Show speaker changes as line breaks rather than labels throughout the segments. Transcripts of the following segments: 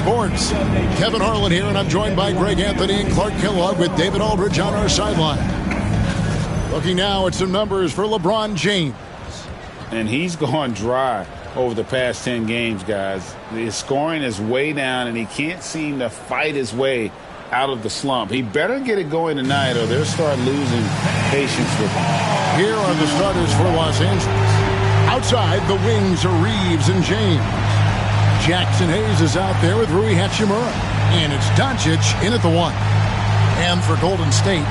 Sports. Kevin Harlan here, and I'm joined by Greg Anthony and Clark Kellogg with David Aldridge on our sideline. Looking now at some numbers for LeBron James.
And he's gone dry over the past 10 games, guys. His scoring is way down, and he can't seem to fight his way out of the slump. He better get it going tonight, or they'll start losing patience with him.
Here are the starters for Los Angeles. Outside, the wings are Reeves and James. Jackson Hayes is out there with Rui Hachimura. And it's Doncic in at the 1. And for Golden State,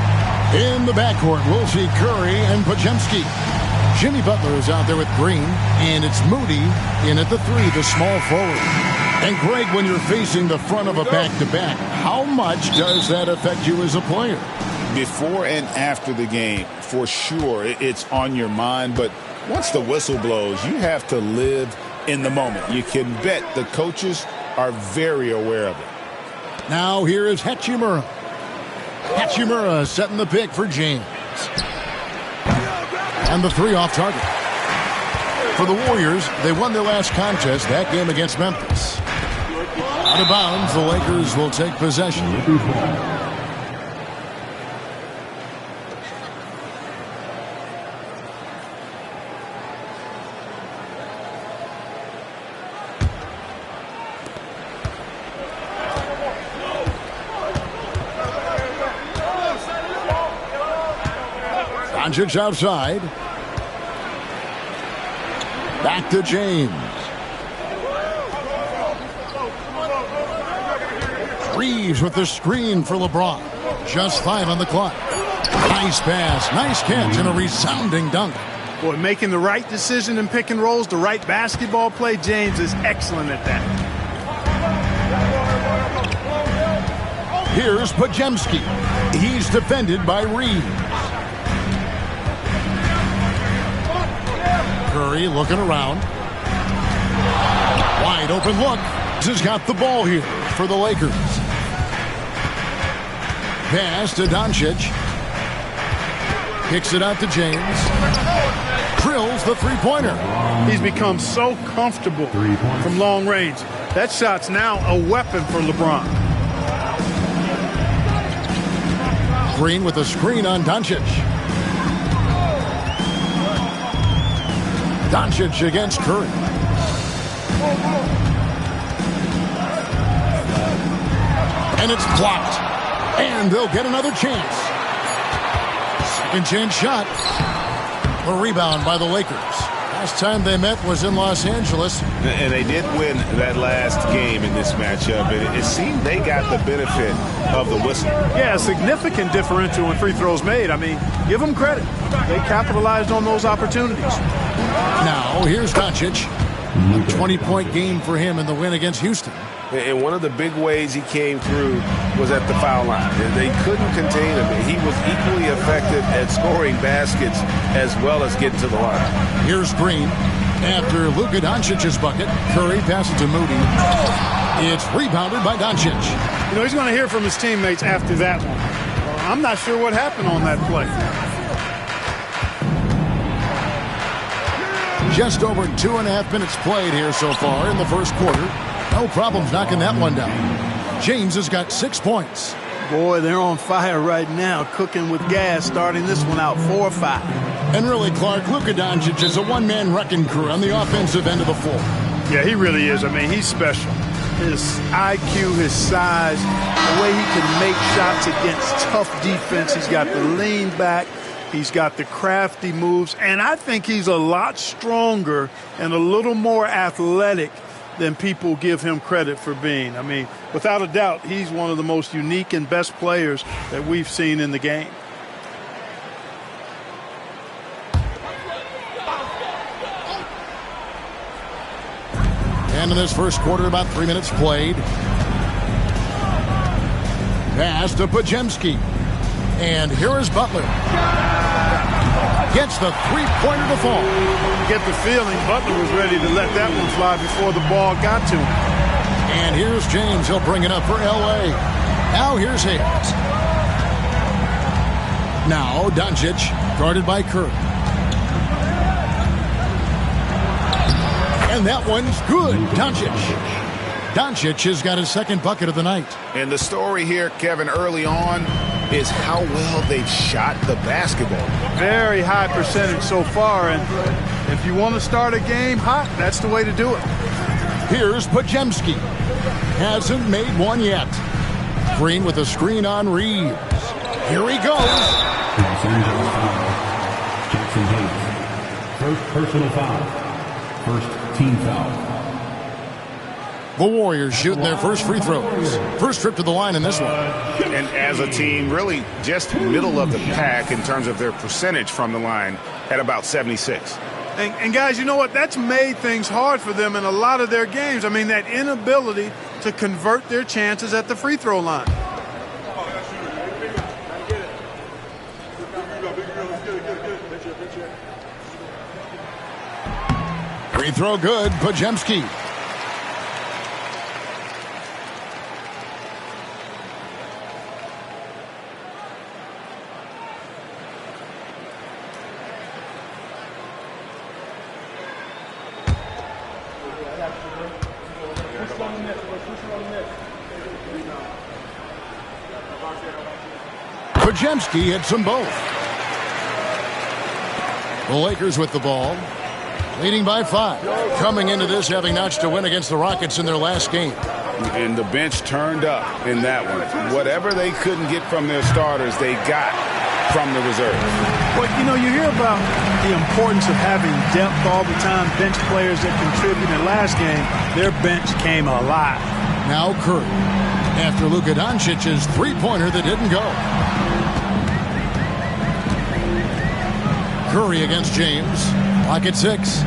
in the backcourt, we'll see Curry and Podziemski. Jimmy Butler is out there with Green. And it's Moody in at the 3, the small forward. And Greg, when you're facing the front of a back-to-back, how much does that affect you as a player?
Before and after the game, for sure, it's on your mind. But once the whistle blows, you have to live in the moment. You can bet the coaches are very aware of it.
Now here is Hachimura. Hachimura setting the pick for James. And the 3 off target. For the Warriors, they won their last contest, that game against Memphis. Out of bounds, the Lakers will take possession. Doncic outside. Back to James. Reeves with the screen for LeBron. Just 5 on the clock. Nice pass, nice catch, and a resounding dunk.
Boy, making the right decision in pick and rolls, the right basketball play. James is excellent at that.
Here's Podziemski. He's defended by Reeves. Curry looking around. Wide open look. Has got the ball here for the Lakers. Pass to Doncic. Kicks it out to James. Drills the three-pointer.
He's become so comfortable from long range. That shot's now a weapon for LeBron.
Green with a screen on Doncic. Doncic against Curry. And it's blocked. And they'll get another chance. Second chance shot. A rebound by the Lakers. Last time they met was in Los Angeles.
And they did win that last game in this matchup. It seemed they got the benefit of the whistle.
Yeah, a significant differential in free throws made. I mean, give them credit. They capitalized on those opportunities.
Now, here's Doncic. A 20-point game for him in the win against Houston.
And one of the big ways he came through was at the foul line. They couldn't contain him. He was equally effective at scoring baskets as well as getting to the line.
Here's Green. After Luka Doncic's bucket, Curry passes to Moody. It's rebounded by Doncic.
You know, he's going to hear from his teammates after that one. I'm not sure what happened on that play.
Just over 2.5 minutes played here so far in the first quarter. No problems knocking that one down. James has got 6 points.
Boy, they're on fire right now, cooking with gas, starting this one out 4 or 5.
And really, Clark, Luka Doncic is a one-man wrecking crew on the offensive end of the floor.
Yeah, he really is. I mean, he's special. His IQ, his size, the way he can make shots against tough defense. He's got the lean back. He's got the crafty moves, and I think he's a lot stronger and a little more athletic than people give him credit for being. I mean, without a doubt, he's one of the most unique and best players that we've seen in the game.
And in this first quarter, about 3 minutes played. Pass to Podziemski. And here is Butler. Gets the three-pointer to fall.
Get the feeling Butler was ready to let that one fly before the ball got to him.
And here's James. He'll bring it up for L.A. Now here's Hayes. Now Doncic, guarded by Curry. And that one's good. Doncic. Doncic has got his second bucket of the night.
And the story here, Kevin, early on is how well they've shot the basketball.
Very high percentage so far, and if you want to start a game hot, that's the way to do it.
Here's Podziemski. Hasn't made one yet. Green with a screen on Reeves. Here he goes.
Los Angeles foul. Jackson Hayes. First personal foul. First team foul.
The Warriors shooting their first free throws. First trip to the line in this one.
And as a team, really just middle of the pack in terms of their percentage from the line at about 76.
And guys, you know what? That's made things hard for them in a lot of their games. I mean, that inability to convert their chances at the free throw line.
Free throw good, Podziemski. Podziemski hits them both. The Lakers with the ball, leading by 5. Coming into this having notched a win against the Rockets in their last game.
And the bench turned up in that one. Whatever they couldn't get from their starters, they got from the reserves.
Well, you know, you hear about the importance of having depth all the time, bench players that contribute. In last game, their bench came alive.
Now Curry, after Luka Doncic's three-pointer that didn't go. Curry against James. Clock at 6.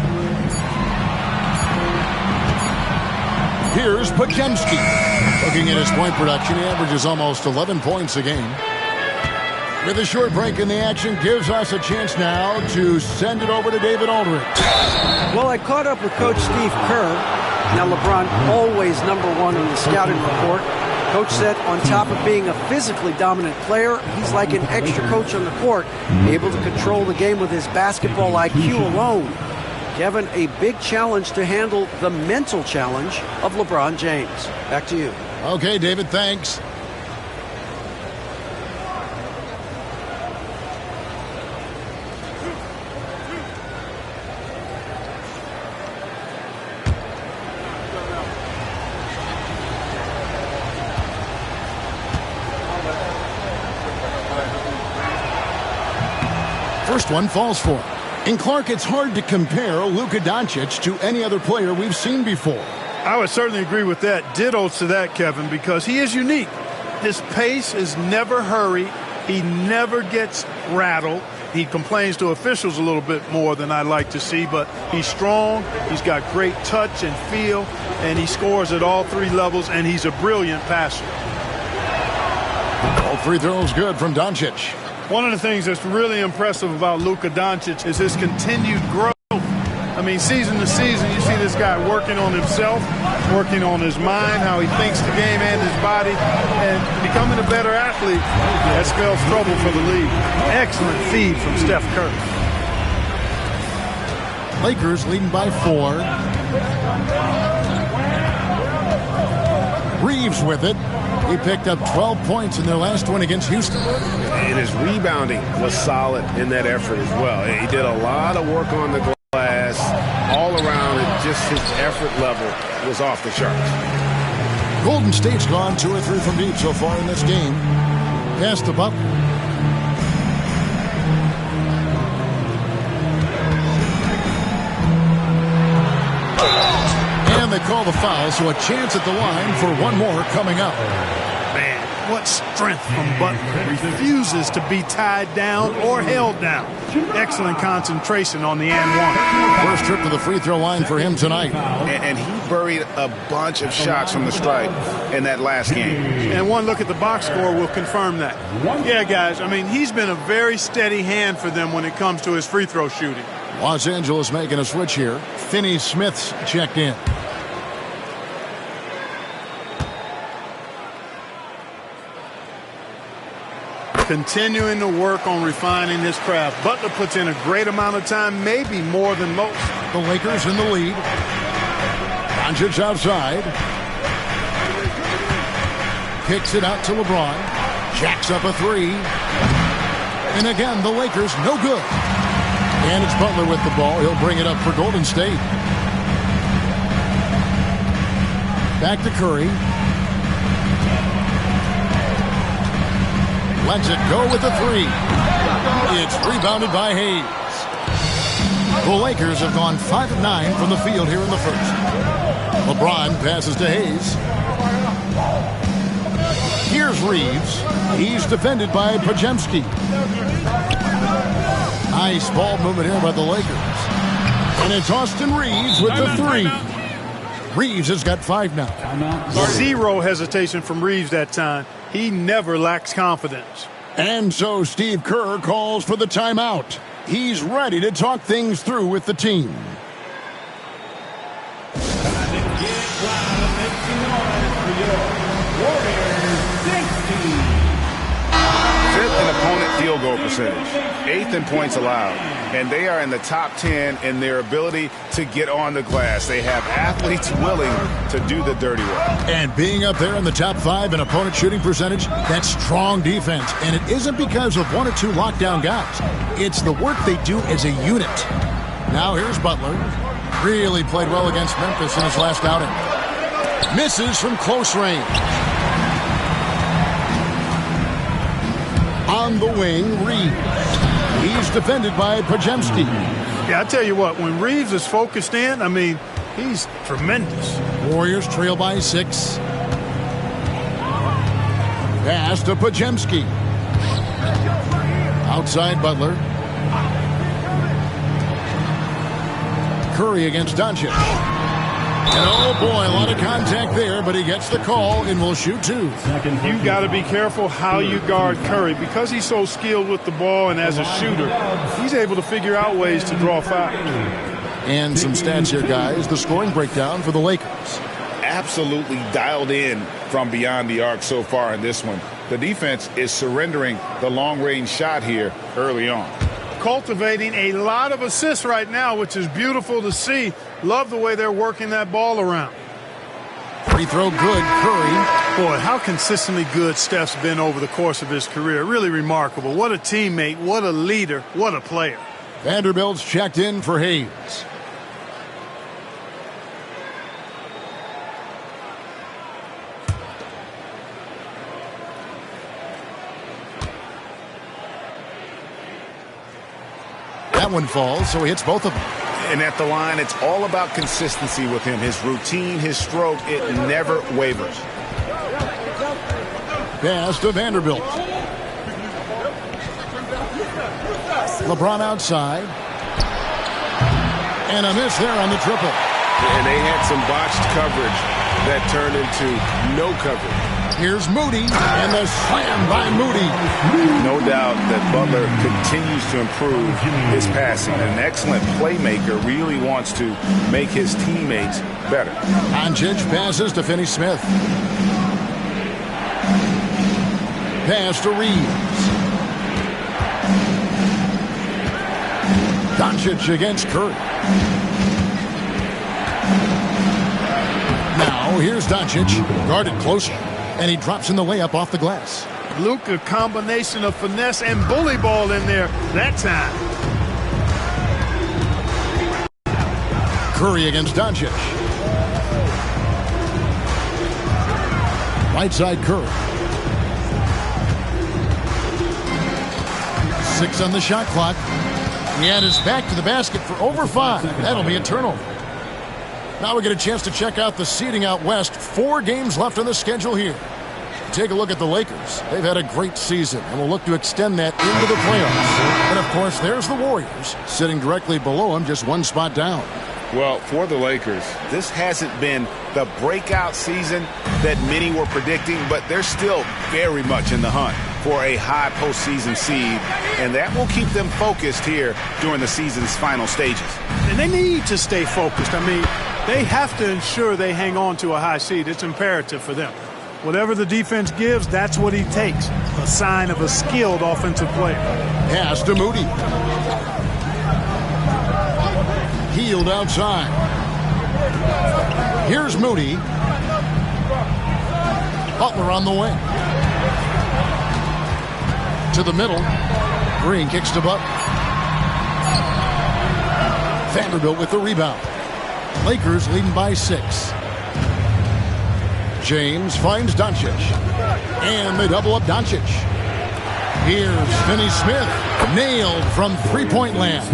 Here's Podziemski. Looking at his point production, he averages almost 11 points a game. With a short break in the action, gives us a chance now to send it over to David Aldridge.
Well, I caught up with Coach Steve Kerr. Now, LeBron always number one on the scouting report. Coach said on top of being a physically dominant player, he's like an extra coach on the court, able to control the game with his basketball IQ alone. Kevin, a big challenge to handle the mental challenge of LeBron James. Back to you.
Okay, David, thanks. First one falls for him. And Clark, it's hard to compare Luka Doncic to any other player we've seen before.
I would certainly agree with that. Ditto to that, Kevin, because he is unique. His pace is never hurried. He never gets rattled. He complains to officials a little bit more than I'd like to see, but he's strong. He's got great touch and feel, and he scores at all 3 levels, and he's a brilliant passer.
All free throws good from Doncic.
One of the things that's really impressive about Luka Doncic is his continued growth. I mean, season to season, you see this guy working on himself, working on his mind, how he thinks the game and his body, and becoming a better athlete. That spells trouble for the league. Excellent feed from Steph Curry.
Lakers leading by 4. Reeves with it. He picked up 12 points in their last one against Houston.
And his rebounding was solid in that effort as well. He did a lot of work on the glass. All around, just his effort level was off the charts.
Golden State's gone 2 or 3 from deep so far in this game. Past the buck. And they call the foul, so a chance at the line for one more coming up.
Man, what strength from Butler. Refuses to be tied down or held down. Excellent concentration on the and one.
First trip to the free throw line for him tonight.
And he buried a bunch of shots from the stripe in that last game.
And one look at the box score will confirm that. Yeah, guys, I mean, he's been a very steady hand for them when it comes to his free throw shooting.
Los Angeles making a switch here. Finney-Smith's checked in.
Continuing to work on refining his craft. Butler puts in a great amount of time, maybe more than most.
The Lakers in the lead. Doncic outside. kicks it out to LeBron. Jacks up a three. And again, the Lakers no good. And it's Butler with the ball. He'll bring it up for Golden State. Back to Curry. Lets it go with the three. It's rebounded by Hayes. The Lakers have gone 5 of 9 from the field here in the first. LeBron passes to Hayes. Here's Reeves. He's defended by Pajemski. Nice ball movement here by the Lakers. And it's Austin Reeves with the three. Reeves has got 5 now.
Zero hesitation from Reeves that time. He never lacks confidence.
And so Steve Kerr calls for the timeout. He's ready to talk things through with the team.
Fifth in opponent field goal percentage. 8th in points allowed. And they are in the top 10 in their ability to get on the glass. They have athletes willing to do the dirty work.
And being up there in the top 5 in opponent shooting percentage, that's strong defense. And it isn't because of 1 or 2 lockdown guys. It's the work they do as a unit. Now here's Butler. Really played well against Memphis in his last outing. Misses from close range. On the wing, Reeves. He's defended by Pajemski.
Yeah, I tell you what, when Reeves is focused in, I mean, he's tremendous.
Warriors trail by 6. Pass to Pajemski. Outside Butler. Curry against Doncic. And oh boy, a lot of contact there, but he gets the call and will shoot 2.
You got to be careful how you guard Curry. Because he's so skilled with the ball and as a shooter, he's able to figure out ways to draw fouls.
And some stats here, guys. The scoring breakdown for the Lakers.
Absolutely dialed in from beyond the arc so far in this one. The defense is surrendering the long-range shot here early on.
Cultivating a lot of assists right now, which is beautiful to see. Love the way they're working that ball around.
Free throw good, Curry.
Boy, how consistently good Steph's been over the course of his career. Really remarkable. What a teammate, what a leader, what a player.
Vanderbilt's checked in for Hayes. That one falls, so he hits both of them.
And at the line, it's all about consistency with him. His routine, his stroke, it never wavers.
Pass to Vanderbilt. LeBron outside. And a miss there on the triple.
And they had some botched coverage that turned into no coverage.
Here's Moody, and the slam by Moody.
No doubt that Butler continues to improve his passing. An excellent playmaker, really wants to make his teammates better.
Doncic passes to Finney-Smith. Pass to Reeves. Doncic against Curry. Now here's Doncic, guarded closer. And he drops in the layup off the glass.
Luka, combination of finesse and bully ball in there that time.
Curry against Doncic. Right side Curry. 6 on the shot clock. He had his back to the basket for over 5. That'll be a turnover. Now we get a chance to check out the seeding out west. 4 games left on the schedule here. Take a look at the Lakers. They've had a great season and will look to extend that into the playoffs. And, of course, there's the Warriors sitting directly below them, just 1 spot down.
Well, for the Lakers, this hasn't been the breakout season that many were predicting, but they're still very much in the hunt for a high postseason seed, and that will keep them focused here during the season's final stages.
And they need to stay focused. I mean, they have to ensure they hang on to a high seed. It's imperative for them. Whatever the defense gives, that's what he takes. A sign of a skilled offensive player.
Pass to Moody. Healed outside. Here's Moody. Butler on the wing. To the middle. Green kicks to Butler. Vanderbilt with the rebound. Lakers leading by 6. James finds Doncic. And they double up Doncic. Here's Finney Smith. Nailed from three-point land.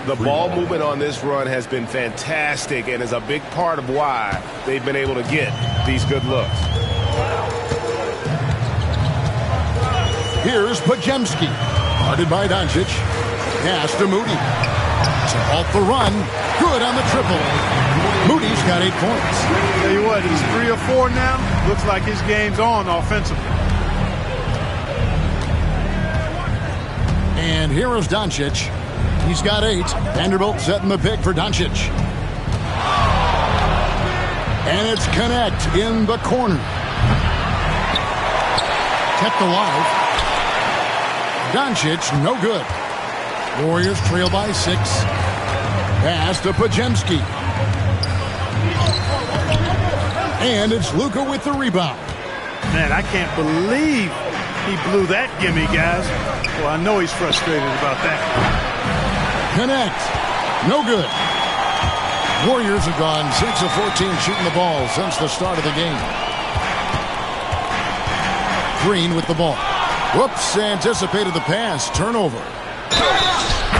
The ball movement on this run has been fantastic and is a big part of why they've been able to get these good looks.
Here's Pajemski. Guarded by Doncic. Pass to Moody. To halt the run. Good on the triple. Moody's got 8 points.
Tell you what, he's 3 or 4 now. Looks like his game's on offensively.
And here is Doncic. He's got 8. Vanderbilt setting the pick for Doncic. And it's Connect in the corner. Kept alive. Doncic, no good. Warriors trail by 6. Pass to Pajemski. And it's Luka with the rebound.
Man, I can't believe he blew that gimme, guys. Well, I know he's frustrated about that.
Connect. No good. Warriors have gone 6 of 14 shooting the ball since the start of the game. Green with the ball. Whoops, anticipated the pass. Turnover.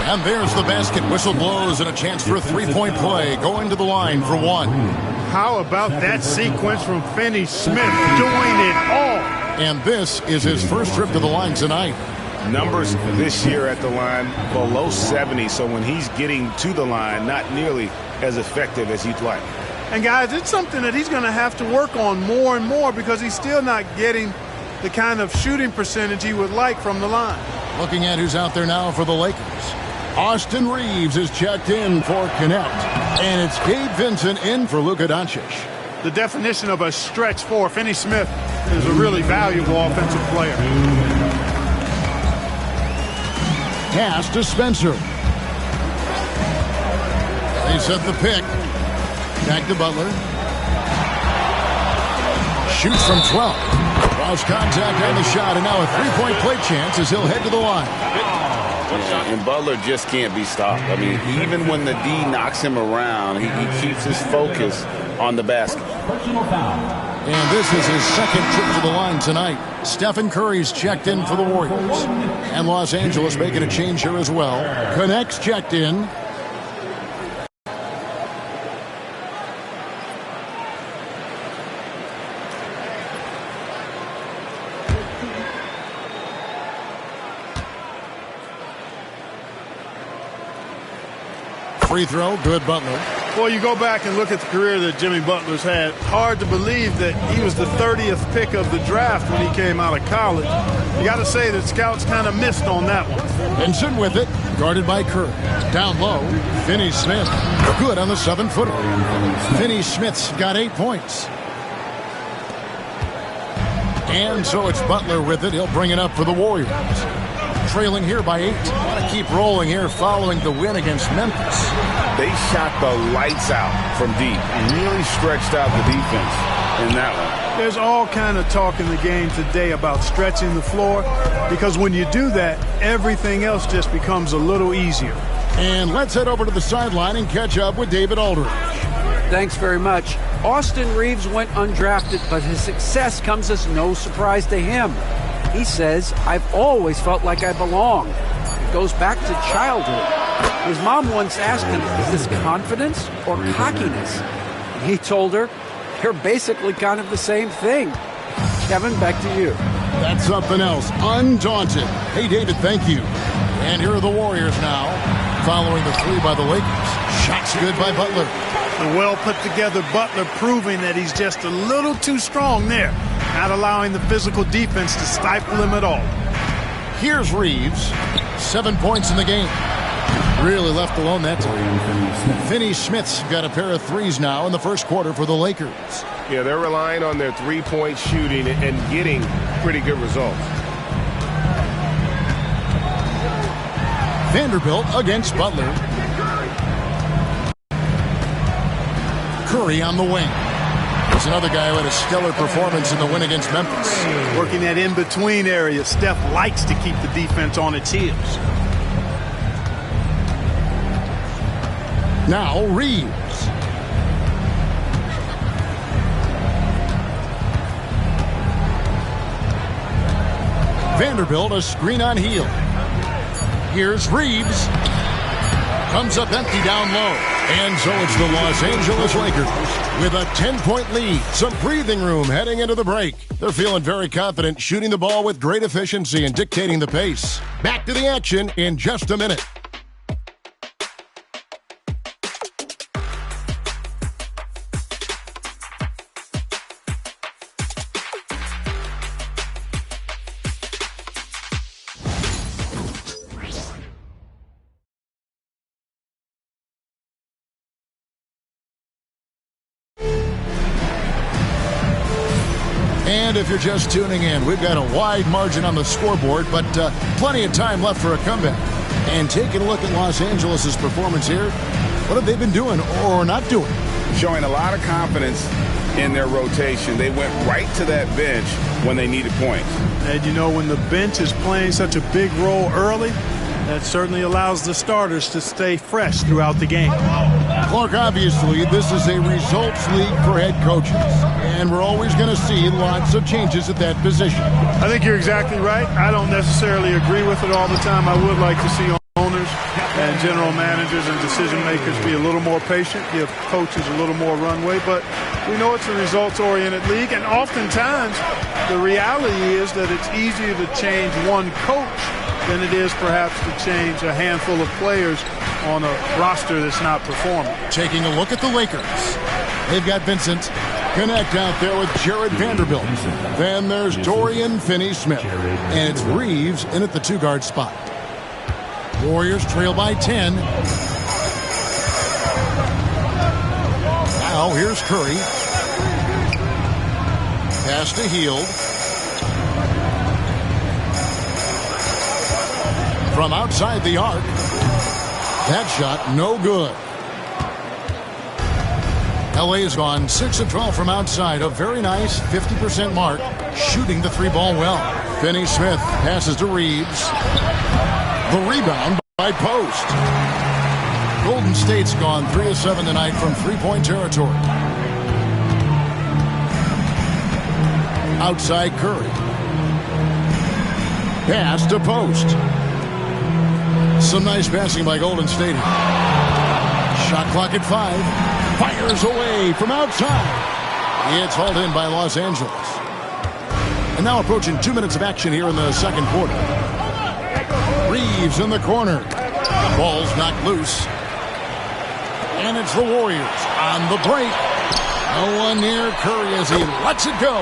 And there's the basket. Whistle blows and a chance for a three-point play. Going to the line for 1.
How about that sequence from Finney Smith doing it all?
And this is his first trip to the line tonight.
Numbers this year at the line below 70, so when he's getting to the line, not nearly as effective as you'd like.
And guys, it's something that he's going to have to work on more and more because he's still not getting the kind of shooting percentage he would like from the line.
Looking at who's out there now for the Lakers. Austin Reeves is checked in for Connect. And it's Gabe Vincent in for Luka Doncic.
The definition of a stretch 4. Finney Smith is a really valuable offensive player.
Pass to Spencer. They set the pick. Back to Butler. Shoots from 12. Lost contact on the shot, and now a three-point play chance as he'll head to the line.
And Butler just can't be stopped. I mean, even when the D knocks him around, he keeps his focus on the basket.
And this is his second trip to the line tonight. Stephen Curry's checked in for the Warriors. And Los Angeles making a change here as well. Connect's checked in. Free throw, good Butler.
Well, you go back and look at the career that Jimmy Butler's had. Hard to believe that he was the 30th pick of the draft when he came out of college. You got to say that scouts kind of missed on that one.
Vincent with it, guarded by Curry. Down low, Finney Smith. Good on the 7-footer. Finney Smith's got 8 points. And so it's Butler with it. He'll bring it up for the Warriors. Trailing here by 8. Want to keep rolling here following the win against Memphis.
They shot the lights out from deep and really stretched out the defense in that one.
There's all kind of talk in the game today about stretching the floor because when you do that, everything else just becomes a little easier.
And let's head over to the sideline and catch up with David Aldridge.
Thanks very much. Austin Reeves went undrafted, but his success comes as no surprise to him. He says, "I've always felt like I belong." It goes back to childhood. His mom once asked him, "Is this confidence or cockiness?" He told her, "You're basically kind of the same thing." Kevin, back to you.
That's something else. Undaunted. Hey, David, thank you. And here are the Warriors now, following the 3 by the Lakers. Shots good by Butler.
The well-put-together Butler proving that he's just a little too strong there, not allowing the physical defense to stifle him at all.
Here's Reeves. 7 points in the game. Really left alone that time. Finney Smith's got a pair of threes now in the first quarter for the Lakers.
Yeah, they're relying on their three-point shooting and getting pretty good results.
Vanderbilt against Butler. Curry on the wing. Here's another guy who had a stellar performance in the win against Memphis.
Working that in-between area. Steph likes to keep the defense on its heels.
Now Reeves. Vanderbilt a screen on heel. Here's Reeves. Comes up empty down low. And so it's the Los Angeles Lakers with a 10-point lead. Some breathing room heading into the break. They're feeling very confident, shooting the ball with great efficiency and dictating the pace. Back to the action in just a minute. And if you're just tuning in, we've got a wide margin on the scoreboard, but plenty of time left for a comeback. And taking a look at Los Angeles' performance here, what have they been doing or not doing?
Showing a lot of confidence in their rotation. They went right to that bench when they needed points.
And, you know, when the bench is playing such a big role early, that certainly allows the starters to stay fresh throughout the game.
Clark, obviously, this is a results league for head coaches, and we're always going to see lots of changes at that position.
I think you're exactly right. I don't necessarily agree with it all the time. I would like to see owners and general managers and decision makers be a little more patient, give coaches a little more runway, but we know it's a results-oriented league, and oftentimes the reality is that it's easier to change one coach than it is perhaps to change a handful of players on a roster that's not performing.
Taking a look at the Lakers. They've got Vincent Connect out there with Jared Vanderbilt. Then there's Dorian Finney-Smith. And it's Reeves in at the two-guard spot. Warriors trail by 10. Now here's Curry. Pass to Hield. From outside the arc. That shot no good. LA has gone 6 of 12 from outside. A very nice 50% mark. Shooting the three ball well. Finney-Smith passes to Reeves. The rebound by Post. Golden State's gone 3 of 7 tonight from three-point territory. Outside Curry. Pass to Post. Some nice passing by Golden State. Shot clock at 5. Fires away from outside. It's hauled in by Los Angeles. And now approaching 2 minutes of action here in the second quarter. Reeves in the corner. The ball's knocked loose. And it's the Warriors on the break. No one near Curry as he lets it go.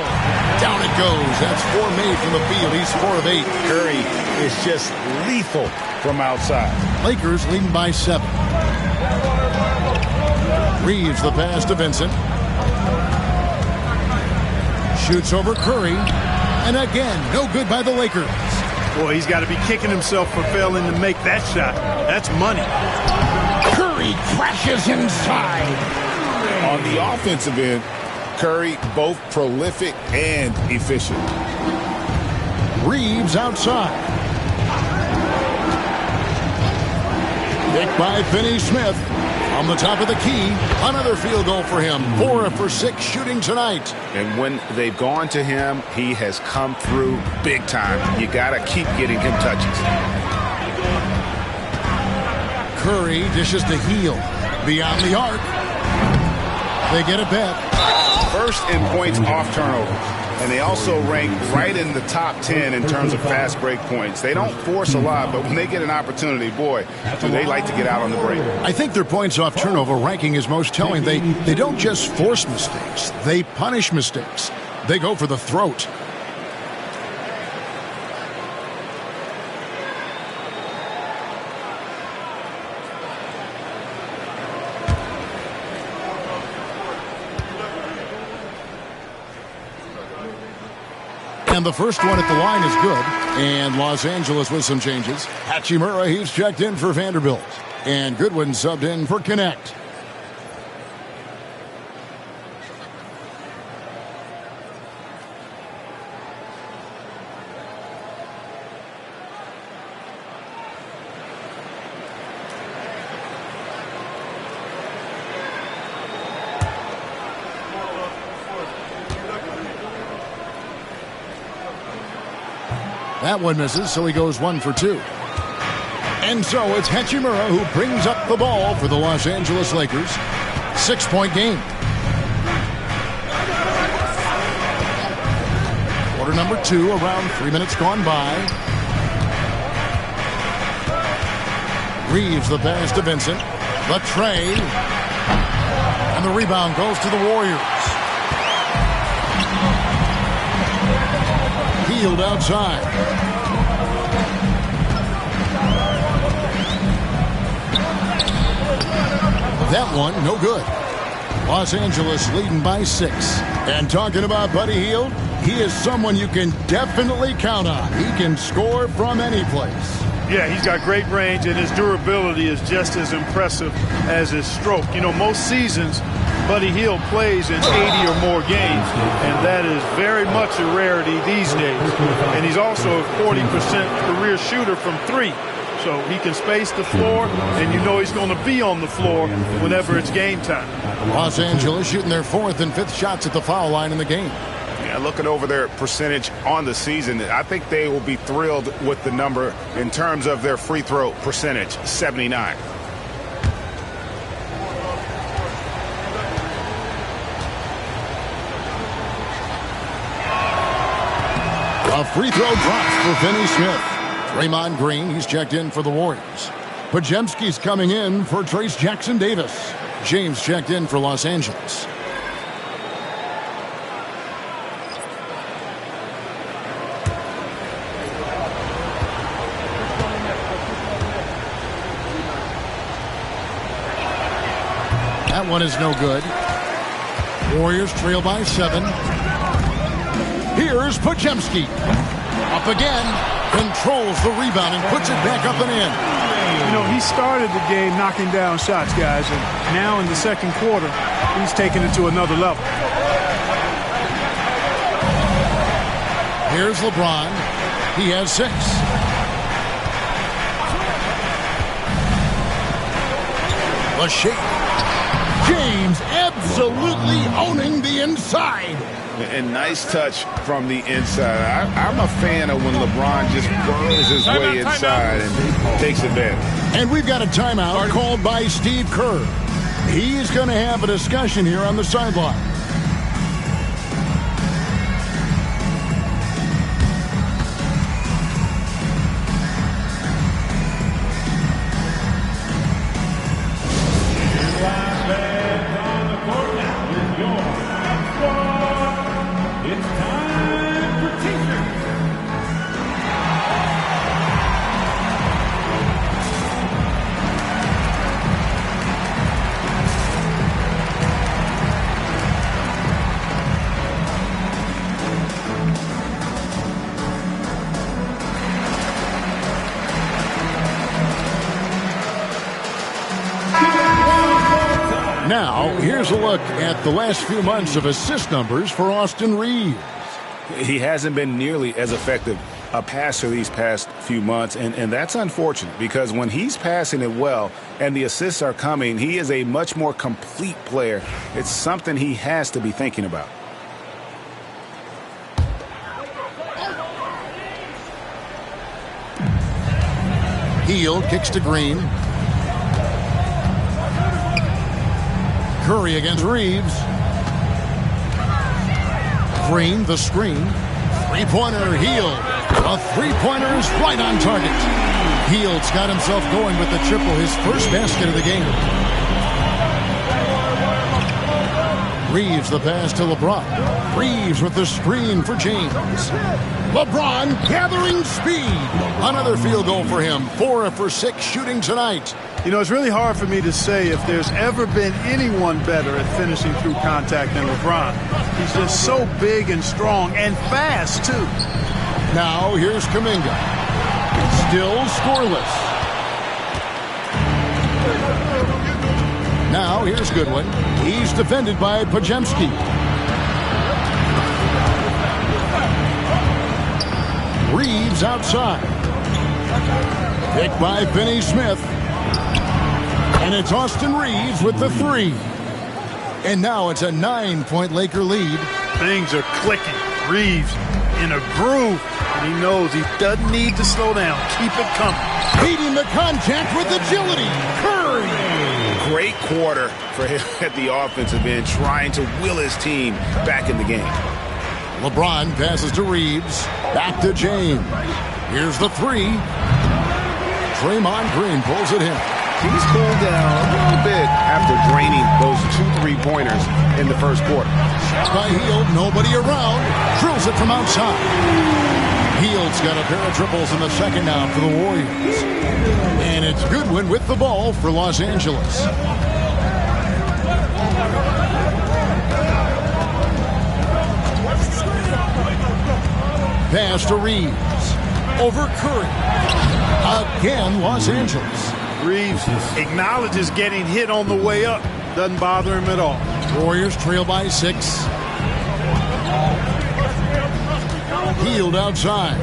Down it goes. That's 4 made from the field. He's 4 of 8.
Curry is just lethal from outside.
Lakers leading by 7. Reeves the pass to Vincent. Shoots over Curry. And again, no good by the Lakers.
Boy, he's got to be kicking himself for failing to make that shot. That's money.
Curry crashes inside.
On the offensive end, Curry both prolific and efficient.
Reeves outside. Picked by Finney-Smith. On the top of the key, another field goal for him. 4 for 6 shooting tonight.
And when they've gone to him, he has come through big time. You got to keep getting him touches.
Curry dishes to Hield. Beyond the arc. They get it back.
First in points off turnovers. And they also rank right in the top 10 in terms of fast break points. They don't force a lot, but when they get an opportunity, boy, do they like to get out on the break.
I think their points off turnover ranking is most telling. They don't just force mistakes. They punish mistakes. They go for the throat. And the first one at the line is good. And Los Angeles with some changes. Hachimura, he's checked in for Vanderbilt. And Goodwin subbed in for Connect. That one misses, so he goes 1 for 2. And so it's Hachimura who brings up the ball for the Los Angeles Lakers. 6-point game. Quarter number 2, around 3 minutes gone by. Reeves the pass to Vincent. The tray. And the rebound goes to the Warriors. Hield outside. That one, no good. Los Angeles leading by 6. And talking about Buddy Hield, he is someone you can definitely count on. He can score from any place.
Yeah, he's got great range, and his durability is just as impressive as his stroke. You know, most seasons, Buddy Hield plays in 80 or more games, and that is very much a rarity these days. And he's also a 40% career shooter from 3. So he can space the floor, and you know he's going to be on the floor whenever it's game time.
Los Angeles shooting their 4th and 5th shots at the foul line in the game.
Yeah, looking over their percentage on the season, I think they will be thrilled with the number in terms of their free throw percentage, 79.
A free throw drops for Finney Smith. Draymond Green, he's checked in for the Warriors. Podziemski's coming in for Trace Jackson Davis. James checked in for Los Angeles. That one is no good. Warriors trail by 7. Here's Podziemski. Up again. Controls the rebound and puts it back up and in.
You know, he started the game knocking down shots, guys, and now in the second quarter, he's taking it to another level.
Here's LeBron. He has 6. The shake. James absolutely owning the inside.
And nice touch from the inside. I'm a fan of when LeBron just burrows his way inside and takes advantage.
And we've got a timeout called by Steve Kerr. He's going to have a discussion here on the sideline. Now, here's a look at the last few months of assist numbers for Austin Reeves.
He hasn't been nearly as effective a passer these past few months, and that's unfortunate because when he's passing it well and the assists are coming, he is a much more complete player. It's something he has to be thinking about.
Hield kicks to Green. Curry against Reeves. Green, the screen. Three-pointer, Hield. A three-pointer is right on target. Hield's got himself going with the triple, his first basket of the game. Reeves the pass to LeBron. Reeves with the screen for James. LeBron gathering speed. Another field goal for him. 4 for 6 shooting tonight.
You know, it's really hard for me to say if there's ever been anyone better at finishing through contact than LeBron. He's just so big and strong and fast, too.
Now, here's Kuminga. Still scoreless. Now, here's Goodwin. He's defended by Podziemski. Reeves outside. Picked by Finney Smith. And it's Austin Reeves with the 3. And now it's a 9-point Laker lead.
Things are clicking. Reeves, in a groove, and he knows he doesn't need to slow down. Keep it coming.
Beating the contact with agility. Curry.
Great quarter for him at the offensive end, trying to will his team back in the game.
LeBron passes to Reeves. Back to James. Here's the three. Draymond Green pulls it in.
He's cooled down a little bit after draining those 2 3-pointers in the first quarter.
Shot by Hield, nobody around. Drills it from outside. Hield's got a pair of triples in the second now for the Warriors. And it's Goodwin with the ball for Los Angeles. Pass to Reeves. Over Curry. Again, Los Angeles.
Reeves acknowledges getting hit on the way up. Doesn't bother him at all.
Warriors trail by 6. Hield outside.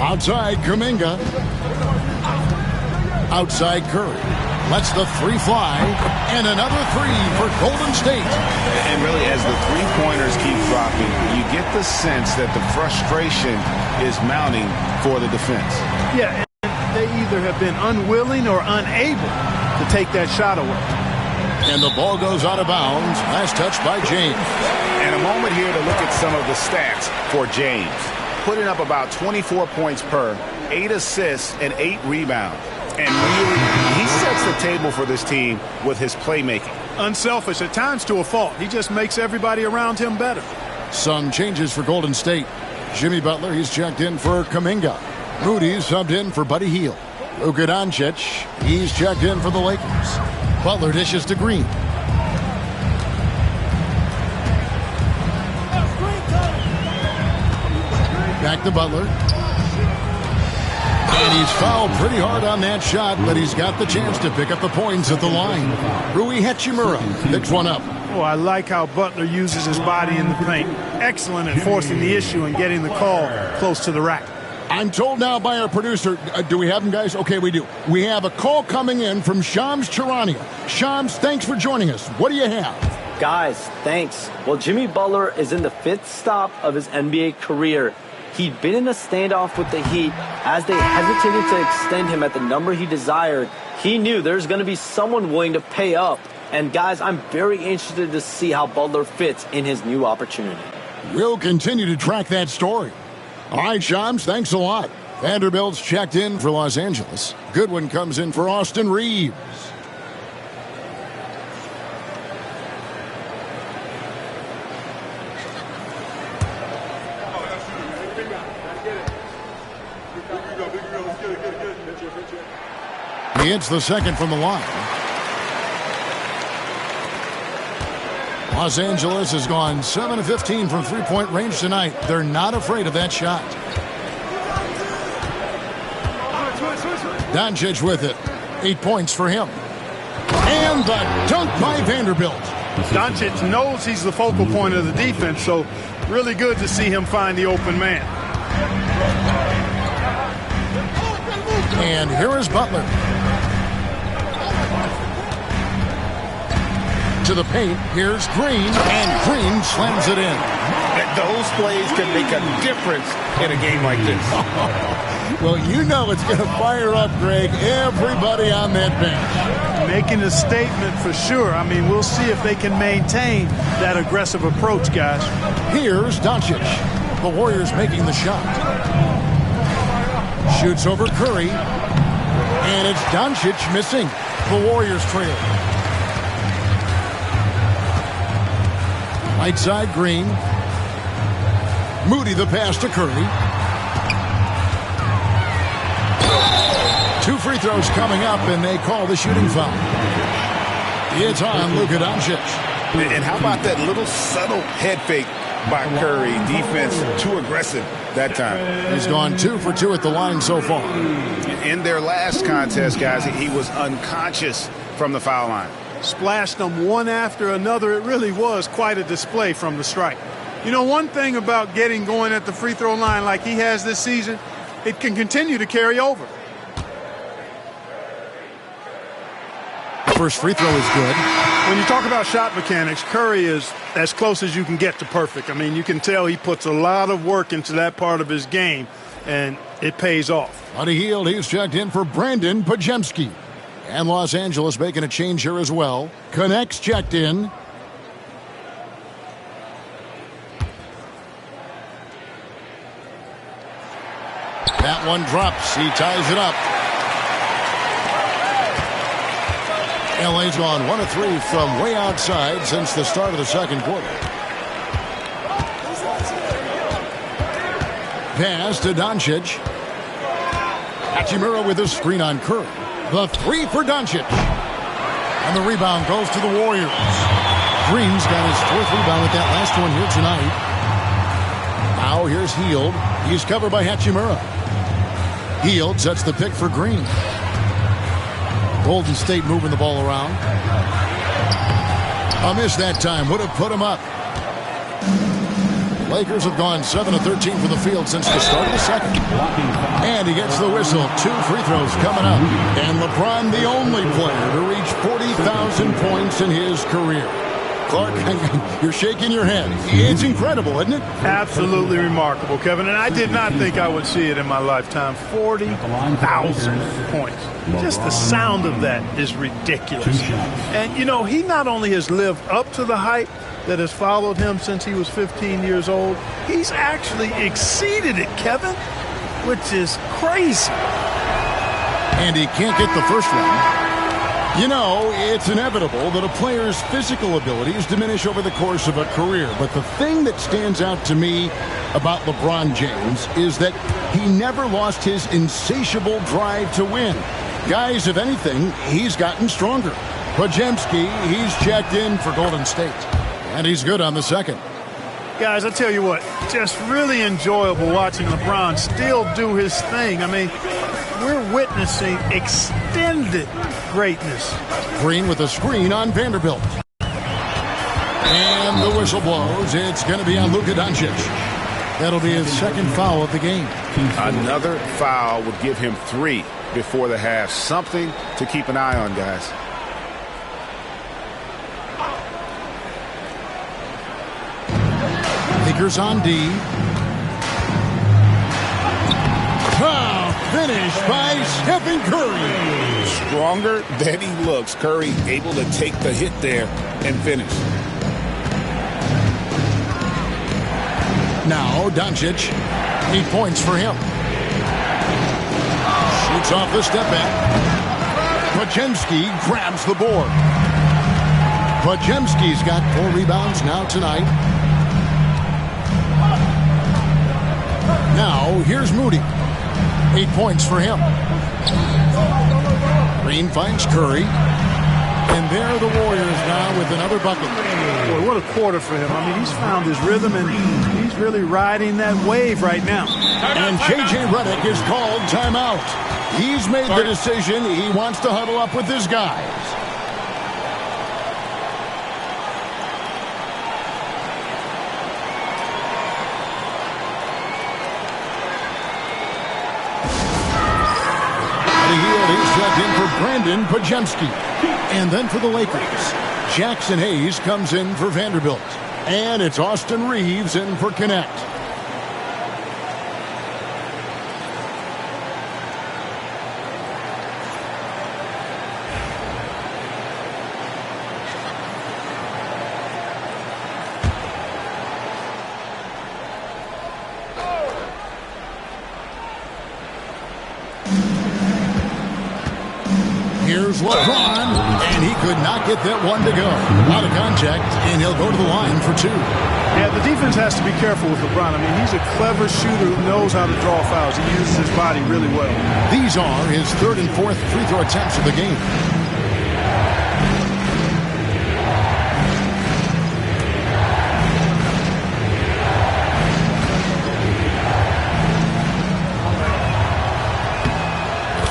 Outside, Kuminga. Outside, Curry. Lets the three fly. And another three for Golden State.
And really, as the three-pointers keep dropping, you get the sense that the frustration is mounting for the defense.
Yeah, and they either have been unwilling or unable to take that shot away.
And the ball goes out of bounds. Last touch by James.
And a moment here to look at some of the stats for James. Putting up about 24 points per, 8 assists, and 8 rebounds. And really, he sets the table for this team with his playmaking.
Unselfish at times to a fault. He just makes everybody around him better.
Some changes for Golden State. Jimmy Butler, he's checked in for Kuminga. Moody's subbed in for Buddy Hield. Luka Doncic, he's checked in for the Lakers. Butler dishes to Green. Back to Butler. And he's fouled pretty hard on that shot, but he's got the chance to pick up the points at the line. Rui Hachimura picks one up.
Oh, I like how Butler uses his body in the paint. Excellent at forcing the issue and getting the call close to the rack.
I'm told now by our producer, do we have him, guys? Okay, we do. We have a call coming in from Shams Charania. Shams, thanks for joining us. What do you have?
Guys, thanks. Well, Jimmy Butler is in the 5th stop of his NBA career. He'd been in a standoff with the Heat. As they hesitated to extend him at the number he desired, he knew there's going to be someone willing to pay up. And guys, I'm very interested to see how Butler fits in his new opportunity.
We'll continue to track that story. All right, Shams, thanks a lot. Vanderbilt's checked in for Los Angeles. Goodwin comes in for Austin Reeves. He hits the second from the line. Los Angeles has gone 7 of 15 from three-point range tonight. They're not afraid of that shot. Doncic with it. 8 points for him. And the dunk by Vanderbilt.
Doncic knows he's the focal point of the defense, so really good to see him find the open man.
And here is Butler. To the paint, here's Green, and Green slams it in.
Those plays can make a difference in a game like this.
Well, you know it's going to fire up, Greg, everybody on that bench.
Making a statement for sure. I mean, we'll see if they can maintain that aggressive approach, guys.
Here's Doncic. The Warriors making the shot. Shoots over Curry. And it's Doncic missing. The Warriors trail. Right side, Green. Moody the pass to Curry. 2 free throws coming up, and they call the shooting foul. It's on Luka Doncic.
And how about that little subtle head fake by Curry? Defense too aggressive that time.
He's gone 2 for 2 at the line so far.
In their last contest, guys, he was unconscious from the foul line.
Splashed them one after another. It really was quite a display from the strike. You know, one thing about getting going at the free throw line like he has this season, it can continue to carry over.
First free throw is good.
When you talk about shot mechanics, Curry is as close as you can get to perfect. I mean, you can tell he puts a lot of work into that part of his game, and it pays off.
On a heel, he's checked in for Brandon Pajemski. And Los Angeles making a change here as well. Connects checked in. That one drops. He ties it up. LA's gone 1 of 3 from way outside since the start of the second quarter. Pass to Doncic. Hachimura with a screen on Curry. The 3 for Doncic. And the rebound goes to the Warriors. Green's got his 4th rebound with that last one here tonight. Now here's Hield. He's covered by Hachimura. Hield sets the pick for Green. Golden State moving the ball around. A miss that time would have put him up. Lakers have gone 7 of 13 from the field since the start of the second. And he gets the whistle. 2 free throws coming up. And LeBron, the only player to reach 40,000 points in his career. Clark, you're shaking your head. It's incredible, isn't it?
Absolutely remarkable, Kevin. And I did not think I would see it in my lifetime. 40,000 points. Just the sound of that is ridiculous. And, you know, he not only has lived up to the hype that has followed him since he was 15 years old, he's actually exceeded it, Kevin, which is crazy.
And he can't get the first one. You know, it's inevitable that a player's physical abilities diminish over the course of a career. But the thing that stands out to me about LeBron James is that he never lost his insatiable drive to win. Guys, if anything, he's gotten stronger. Pajemski, he's checked in for Golden State. And he's good on the second.
Guys, I tell you what, just really enjoyable watching LeBron still do his thing. I mean, we're witnessing extended greatness.
Green with a screen on Vanderbilt. And the whistle blows. It's going to be on Luka Doncic. That'll be his second foul of the game.
Another foul would give him 3 before the half. Something to keep an eye on, guys.
Lakers on D. Finish by Stephen Curry.
Stronger than he looks. Curry able to take the hit there and finish.
Now Doncic. 8 points for him. Shoots off the step back. Pajemski grabs the board. Pajemski's got 4 rebounds now tonight. Now here's Moody. 8 points for him. Green finds Curry. And there are the Warriors now with another bucket.
Boy, what a quarter for him. I mean, he's found his rhythm, and he's really riding that wave right now.
And J.J. Redick is called timeout. He's made the decision. He wants to huddle up with his guys. He's checked in for Brandon Pajemski. And then for the Lakers, Jackson Hayes comes in for Vanderbilt. And it's Austin Reeves in for Connect. Here's LeBron, and he could not get that one to go. Out of contact, and he'll go to the line for 2.
Yeah, the defense has to be careful with LeBron. I mean, he's a clever shooter who knows how to draw fouls. He uses his body really well.
These are his 3rd and 4th free throw attempts of the game.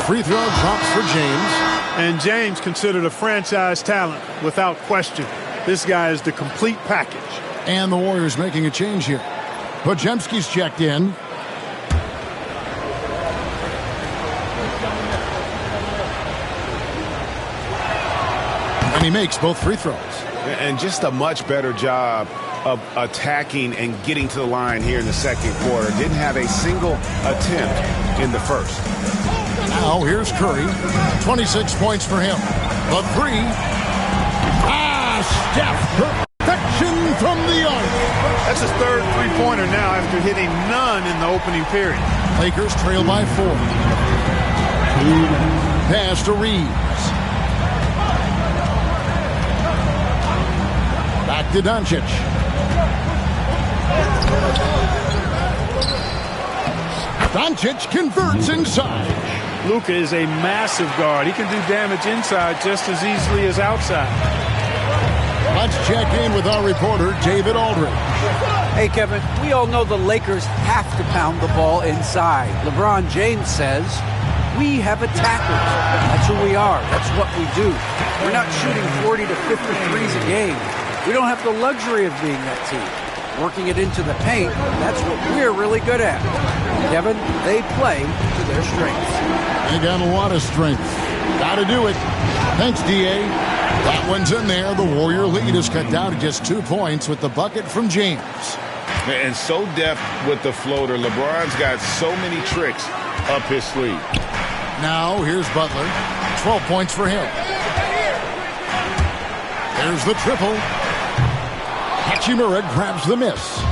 Free throw drops for James.
And James considered a franchise talent without question. This guy is the complete package.
And the Warriors making a change here. Pajemski's checked in. And he makes both free throws.
And just a much better job of attacking and getting to the line here in the second quarter. Didn't have a single attempt in the first.
Now here's Curry. 26 points for him. The three. Steph. Perfection from the arc.
That's his third three-pointer now after hitting none in the opening period.
Lakers trail by 4. Pass to Reeves. Back to Doncic. Doncic converts inside.
Luka is a massive guard. He can do damage inside just as easily as outside.
Let's check in with our reporter, David Aldridge.
Hey, Kevin, we all know the Lakers have to pound the ball inside. LeBron James says, we have attackers. That's who we are. That's what we do. We're not shooting 40 to 50 threes a game. We don't have the luxury of being that team. Working it into the paint, that's what we're really good at. Kevin, they play to their strengths.
They got a lot of strength. Got to do it. Thanks, D.A. That one's in there. The Warrior lead is cut down to just 2 points with the bucket from James.
And so deft with the floater. LeBron's got so many tricks up his sleeve.
Now here's Butler. 12 points for him. There's the triple. Hachimura grabs the miss.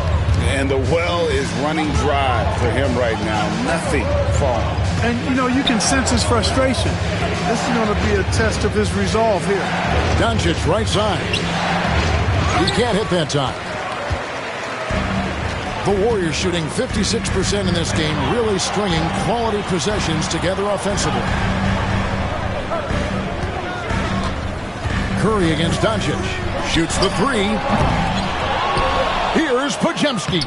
And the well is running dry for him right now. Nothing falling.
And, you can sense his frustration. This is going to be a test of his resolve here.
Doncic right side. He can't hit that time. The Warriors shooting 56% in this game, really stringing quality possessions together offensively. Curry against Doncic. Shoots the three. Here's Podziemski.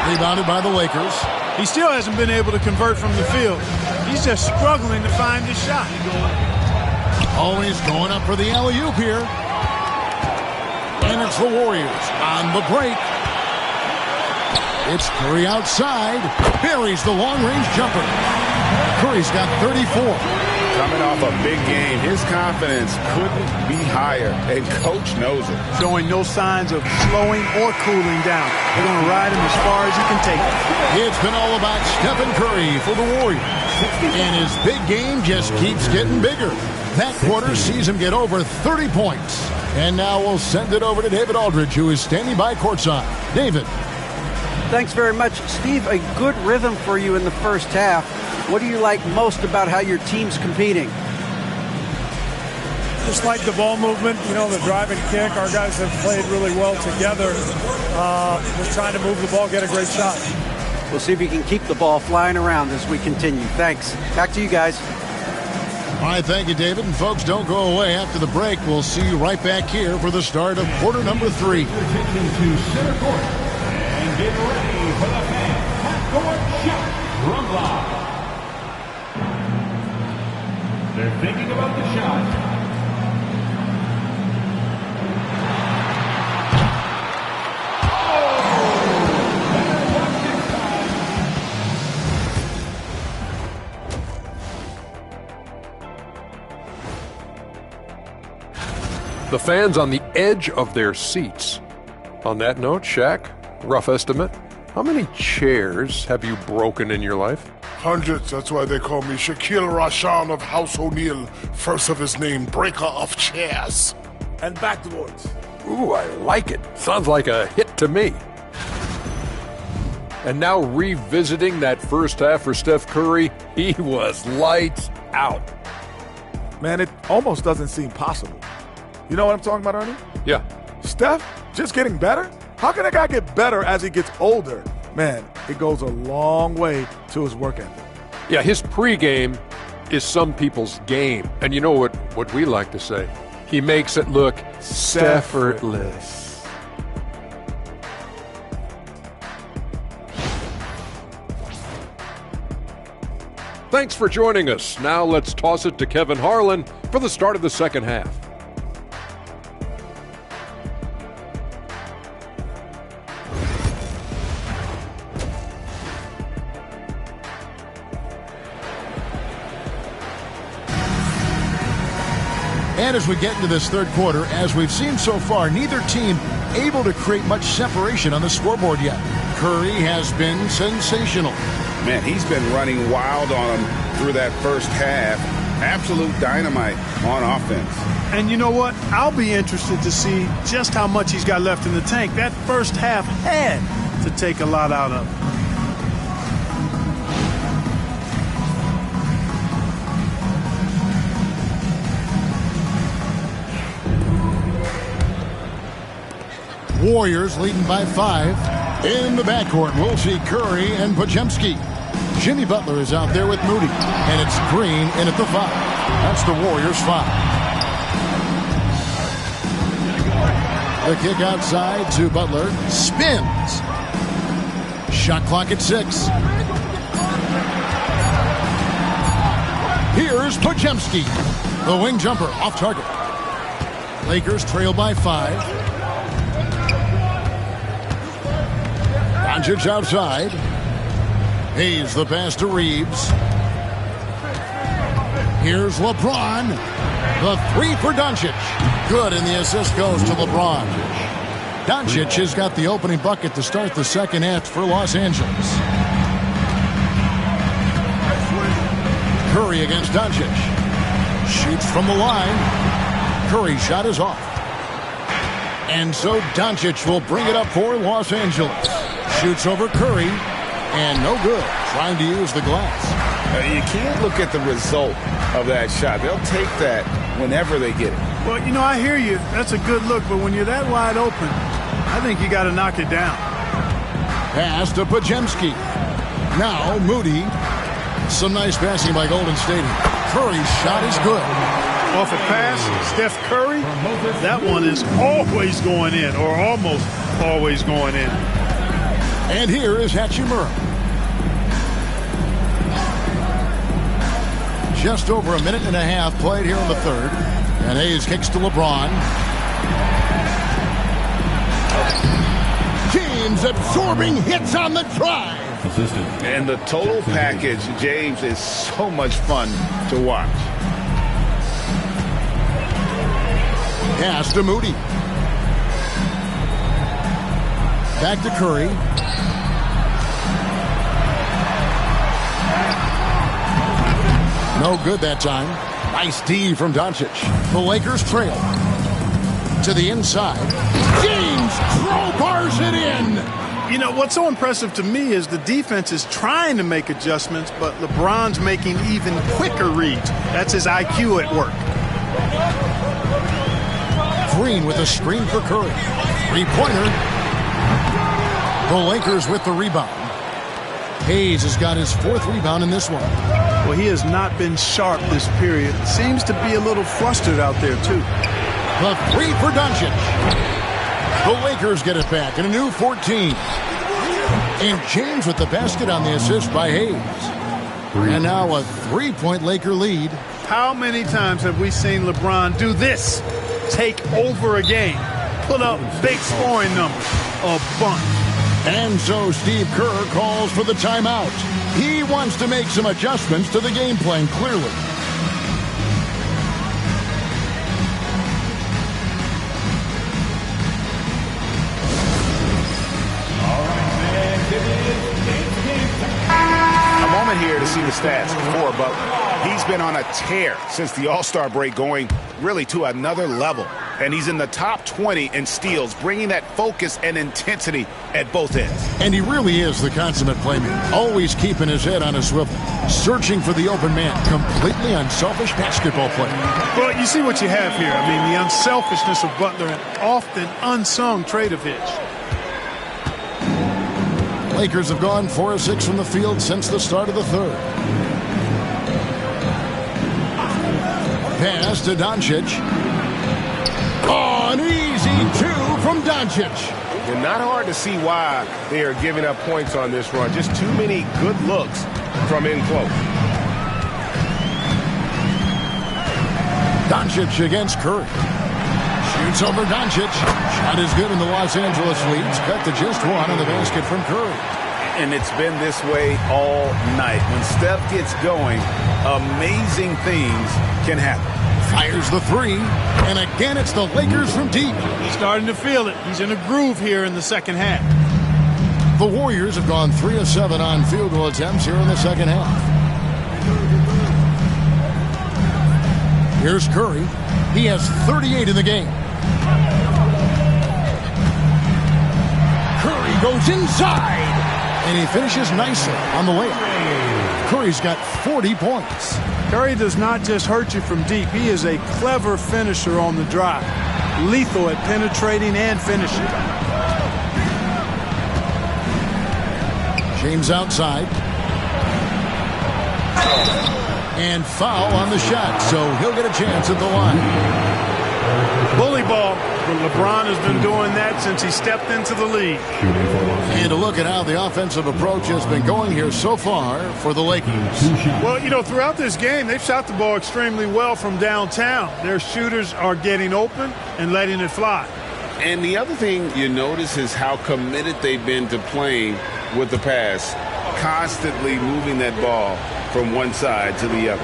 Rebounded by the Lakers.
He still hasn't been able to convert from the field. He's just struggling to find his shot.
Always going up for the alley-oop here. And it's the Warriors on the break. It's Curry outside. Buries the long-range jumper. Curry's got 34.
Coming off a big game, his confidence couldn't be higher, and coach knows it.
Showing no signs of slowing or cooling down. They're going to ride him as far as he can take it.
It's been all about Stephen Curry for the Warriors. And his big game just keeps getting bigger. That quarter sees him get over 30 points. And now we'll send it over to David Aldridge, who is standing by courtside. David.
Thanks very much, Steve. A good rhythm for you in the first half. What do you like most about how your team's competing?
Just like the ball movement, the drive and kick. Our guys have played really well together. Just trying to move the ball, get a great shot.
We'll see if we can keep the ball flying around as we continue. Thanks. Back to you guys.
All right, thank you, David. And folks, don't go away. After the break, we'll see you right back here for the start of quarter number 3.
Attention to center court. And get ready for the half-court shot from live. They're thinking about the shot.
The fans on the edge of their seats. On that note, Shaq, rough estimate, how many chairs have you broken in your life?
Hundreds. That's why they call me Shaquille Rashan of House O'Neal, first of his name, breaker of chairs.
And backboards.
Ooh, I like it. Sounds like a hit to me. And now revisiting that first half for Steph Curry, he was lights out.
Man, it almost doesn't seem possible. You know what I'm talking about, Ernie?
Yeah.
Steph just getting better? How can a guy get better as he gets older? Man, it goes a long way to his work ethic.
Yeah, his pregame is some people's game. And you know what we like to say? He makes it look Steph-effortless. Thanks for joining us. Now let's toss it to Kevin Harlan for the start of the second half.
And as we get into this third quarter, as we've seen so far, neither team able to create much separation on the scoreboard yet. Curry has been sensational.
Man, he's been running wild on him through that first half. Absolute dynamite on offense.
And you know what? I'll be interested to see just how much he's got left in the tank. That first half had to take a lot out of him.
Warriors leading by 5. In the backcourt, we'll see Curry and Podziemski. Jimmy Butler is out there with Moody. And it's Green in at the 5. That's the Warriors' 5. The kick outside to Butler. Spins. Shot clock at 6. Here's Podziemski. The wing jumper off target. Lakers trail by 5. Doncic outside. Hayes the pass to Reeves. Here's LeBron. The 3 for Doncic. Good, and the assist goes to LeBron. Doncic has got the opening bucket to start the second half for Los Angeles. Curry against Doncic. Shoots from the line. Curry's shot is off. And so Doncic will bring it up for Los Angeles. Shoots over Curry, and no good. Trying to use the glass.
You can't look at the result of that shot. They'll take that whenever they get it.
Well, you know, I hear you. That's a good look, but when you're that wide open, I think you got to knock it down.
Pass to Podziemski. Now Moody. Some nice passing by Golden State. Curry's shot is good.
Off a pass, Steph Curry, that one is always going in, or almost always going in.
And here is Hachimura. Just over a minute and a half played here in the third. And Hayes kicks to LeBron. James absorbing hits on the drive.
And the total package, James, is so much fun to watch.
Pass to Moody. Back to Curry. No good that time. Nice D from Doncic. The Lakers trail. To the inside. James crowbars it in.
You know, what's so impressive to me is the defense is trying to make adjustments, but LeBron's making even quicker reads. That's his IQ at work.
Green with a screen for Curry. Three-pointer. The Lakers with the rebound. Hayes has got his 4th rebound in this one.
Well, he has not been sharp this period. Seems to be a little flustered out there, too.
The 3 for Doncic. The Lakers get it back in a new 14. And James with the basket on the assist by Hayes. And now a 3-point Laker lead.
How many times have we seen LeBron do this? Take over a game. Put up big scoring numbers. A bunch.
And so Steve Kerr calls for the timeout. He wants to make some adjustments to the game plan, clearly.
A moment here to see the stats for Butler. He's been on a tear since the All-Star break, going really to another level. And he's in the top 20 in steals, bringing that focus and intensity at both ends.
And he really is the consummate playmaker, always keeping his head on a swivel, searching for the open man, completely unselfish basketball player.
Well, you see what you have here. I mean, the unselfishness of Butler, an often unsung trait of his.
Lakers have gone 4 of 6 from the field since the start of the third. Pass to Doncic. Oh, an easy 2 from Doncic.
And not hard to see why they are giving up points on this run. Just too many good looks from in close.
Doncic against Curry. Shoots over Doncic. Shot is good, and the Los Angeles leads cut to just 1 on the basket from Curry.
And it's been this way all night. When Steph gets going, amazing things can happen.
Fires the three, and again it's the Lakers from deep.
He's starting to feel it. He's in a groove here in the second half.
The Warriors have gone 3 of 7 on field goal attempts here in the second half. Here's Curry. He has 38 in the game. Curry goes inside, and he finishes nicely on the layup. Curry's got 40 points.
Curry does not just hurt you from deep. He is a clever finisher on the drive. Lethal at penetrating and finishing.
James outside. And foul on the shot, so he'll get a chance at the line.
Bully ball. LeBron has been doing that since he stepped into the league.
And to look at how the offensive approach has been going here so far for the Lakers.
Well, you know, throughout this game, they've shot the ball extremely well from downtown. Their shooters are getting open and letting it fly.
And the other thing you notice is how committed they've been to playing with the pass, constantly moving that ball from one side to the other.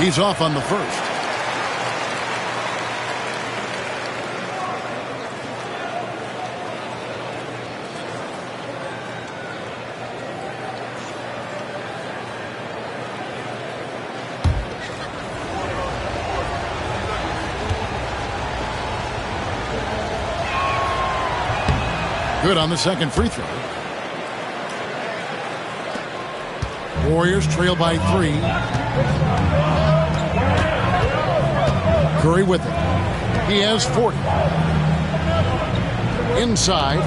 He's off on the first. Good on the second free throw. Warriors trail by 3. Curry with it. He has 40. Inside.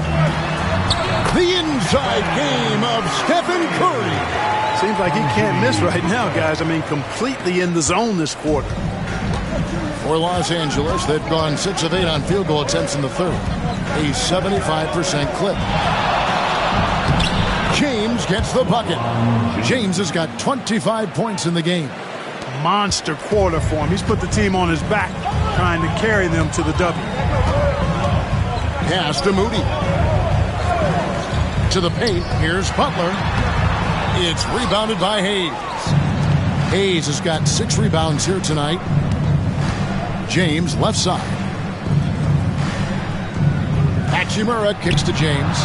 The inside game of Stephen Curry.
Seems like he can't miss right now, guys. I mean, completely in the zone this quarter.
For Los Angeles, they've gone 6 of 8 on field goal attempts in the third. A 75% clip. James gets the bucket. James has got 25 points in the game.
Monster quarter for him. He's put the team on his back, trying to carry them to the W.
Pass to Moody. To the paint. Here's Butler. It's rebounded by Hayes. Hayes has got 6 rebounds here tonight. James left side. Hachimura kicks to James.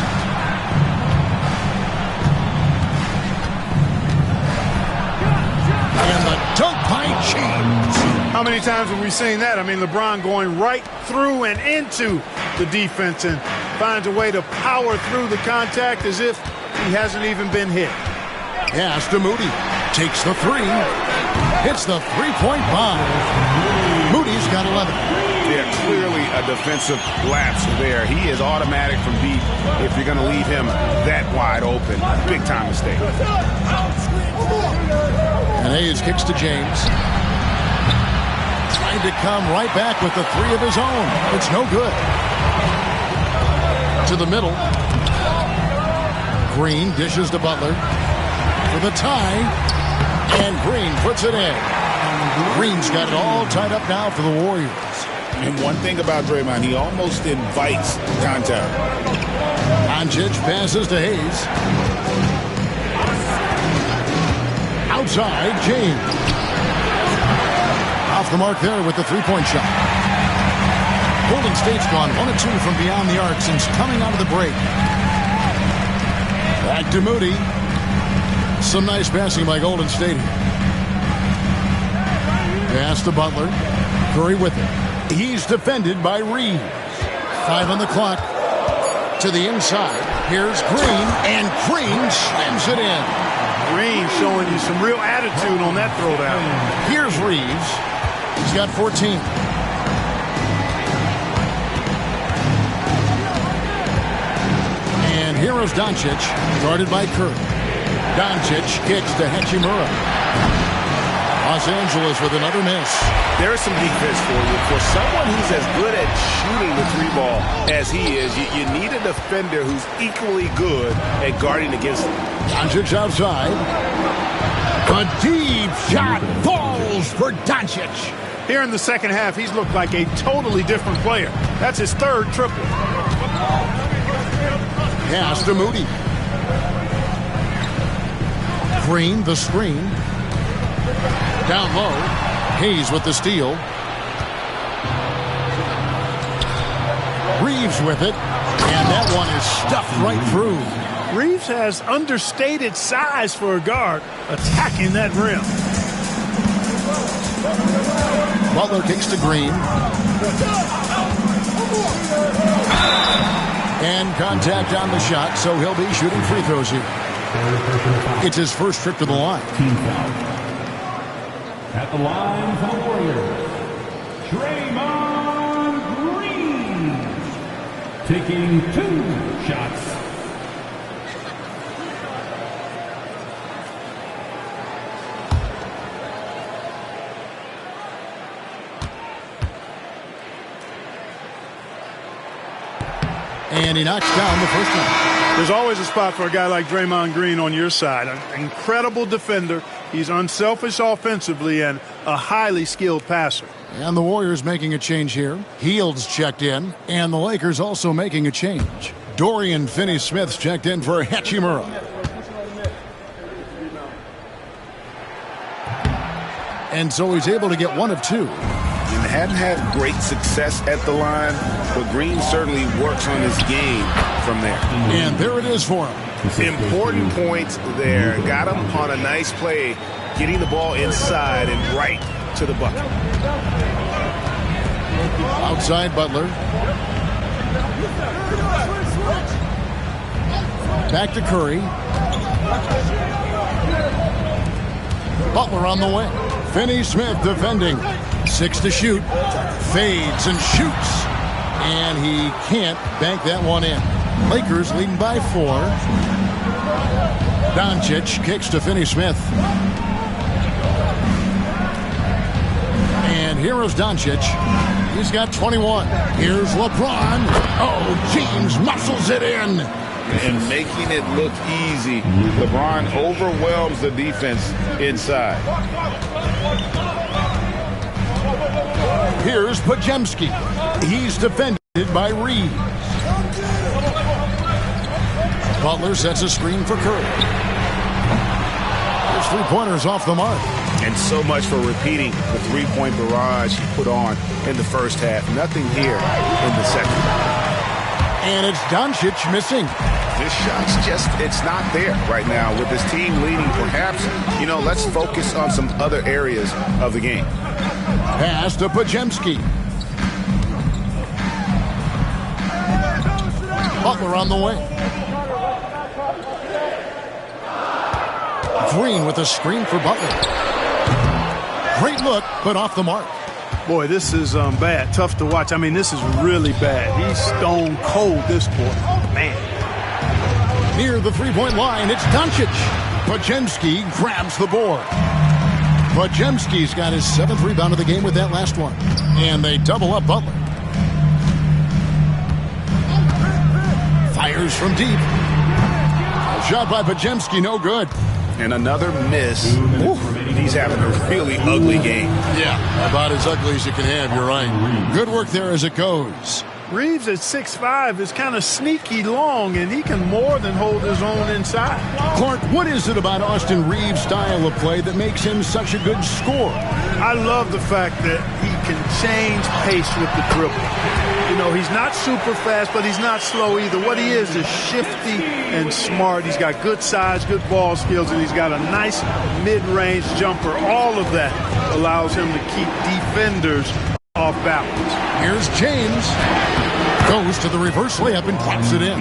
And the dunk by James.
How many times have we seen that? I mean, LeBron going right through and into the defense and finds a way to power through the contact as if he hasn't even been hit.
Pass to Moody. Takes the 3. Hits the three-point bomb. Moody's got 11.
Yeah, clearly a defensive lapse there. He is automatic from deep if you're going to leave him that wide open. Big time mistake.
And Hayes kicks to James. Trying to come right back with the 3 of his own. It's no good. To the middle. Green dishes to Butler. For the tie. And Green puts it in. Green's got it all tied up now for the Warriors.
And one thing about Draymond, he almost invites contact.
Doncic passes to Hayes. Outside, James. Off the mark there with the three-point shot. Golden State's gone 1 of 2 from beyond the arc since coming out of the break. Back to Moody. Some nice passing by Golden State. Pass to Butler. Curry with it. He's defended by Reeves. 5 on the clock. To the inside. Here's Green, and Green slams it in.
Green showing you some real attitude on that throwdown.
Here's Reeves. He's got 14. And here is Doncic, guarded by Curry. Doncic kicks to Hachimura. Los Angeles with another miss.
There's some defense for you. For someone who's as good at shooting the 3-ball as he is, you need a defender who's equally good at guarding against him.
Doncic outside. A deep shot falls for Doncic.
Here in the second half, he's looked like a totally different player. That's his 3rd triple.
Pass to Moody. Green, the screen. Down low. Hayes with the steal. Reeves with it. And that one is stuffed right through.
Reeves has understated size for a guard attacking that rim.
Butler kicks to Green. And contact on the shot, so he'll be shooting free throws here. It's his first trip to the line.
Team foul. At the line for the Warriors, Draymond Green, taking 2 shots.
And he knocks down the first one.
There's always a spot for a guy like Draymond Green on your side. An incredible defender. He's unselfish offensively and a highly skilled passer.
And the Warriors making a change here. Heald's checked in. And the Lakers also making a change. Dorian Finney-Smith's checked in for Hachimura. And so he's able to get 1 of 2.
And hadn't had great success at the line, but Green certainly works on his game from there.
And there it is for him.
Important points there. Got him on a nice play, getting the ball inside and right to the bucket.
Outside Butler. Back to Curry. Butler on the way. Finney-Smith defending. 6 to shoot. Fades and shoots. And he can't bank that one in. Lakers leading by 4. Doncic kicks to Finney-Smith. And here is Doncic. He's got 21. Here's LeBron. Oh, James muscles it in.
And making it look easy. LeBron overwhelms the defense inside.
Here's Podziemski. He's defended by Reeves. Butler sets a screen for Curry. There's 3-pointers off the mark.
And so much for repeating the 3-point barrage he put on in the first half. Nothing here in the second.
And it's Doncic missing.
This shot's just, it's not there right now. With this team leading, perhaps, let's focus on some other areas of the game.
Pass to Podziemski. Butler on the way. Green with a screen for Butler. Great look, but off the mark.
Boy, this is bad. Tough to watch. I mean, this is really bad. He's stone cold this quarter. Man.
Near the 3-point line, it's Doncic. Podziemski grabs the board. Podziemski's got his 7th rebound of the game with that last one. And they double up Butler. Fires from deep. Shot by Podziemski, no good.
And another miss. Ooh, he's having a really ugly game.
Yeah, about as ugly as you can have, you're right. Good work there as it goes.
Reeves at 6'5" is kind of sneaky long, and he can more than hold his own inside.
Clark, what is it about Austin Reeves' style of play that makes him such a good scorer?
I love the fact that he can change pace with the dribble. He's not super fast, but he's not slow either. What he is shifty and smart. He's got good size, good ball skills, and he's got a nice mid-range jumper. All of that allows him to keep defenders off balance.
Here's James. Goes to the reverse layup and claps it in.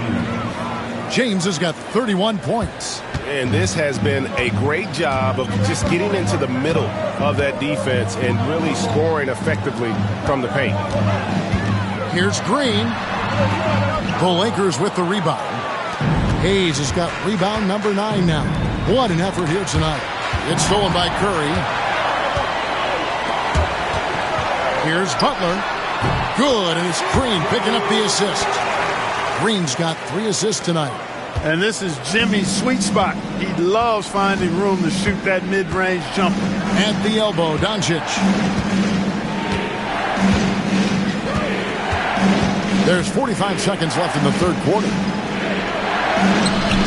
James has got 31 points.
And this has been a great job of just getting into the middle of that defense and really scoring effectively from the paint.
Here's Green. The Lakers with the rebound. Hayes has got rebound number 9 now. What an effort here tonight. It's stolen by Curry. Here's Butler. Good, and it's Green picking up the assist. Green's got 3 assists tonight.
And this is Jimmy's sweet spot. He loves finding room to shoot that mid-range jumper.
At the elbow, Doncic. There's 45 seconds left in the third quarter.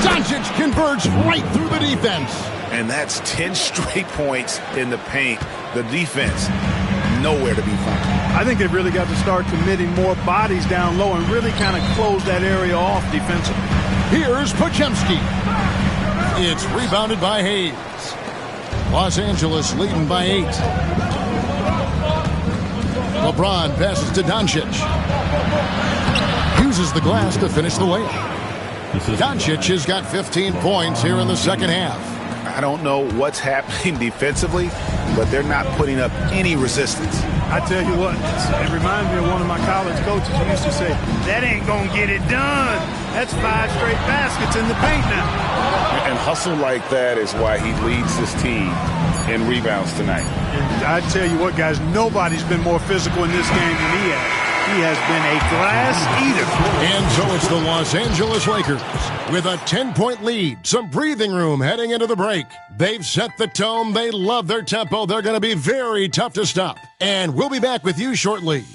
Doncic converts right through the defense.
And that's 10 straight points in the paint. The defense, nowhere to be found.
I think they've really got to start committing more bodies down low and really kind of close that area off defensively.
Here's Podziemski. It's rebounded by Hayes. Los Angeles leading by 8. LeBron passes to Doncic. Uses the glass to finish the layup. Doncic has got 15 points here in the second half.
I don't know what's happening defensively, but they're not putting up any resistance.
I tell you what, it reminds me of one of my college coaches who used to say, that ain't going to get it done. That's 5 straight baskets in the paint now.
And hustle like that is why he leads his team in rebounds tonight.
And I tell you what, guys, nobody's been more physical in this game than he has. He has been a glass eater.
And so it's the Los Angeles Lakers with a 10-point lead. Some breathing room heading into the break. They've set the tone. They love their tempo. They're going to be very tough to stop. And we'll be back with you shortly.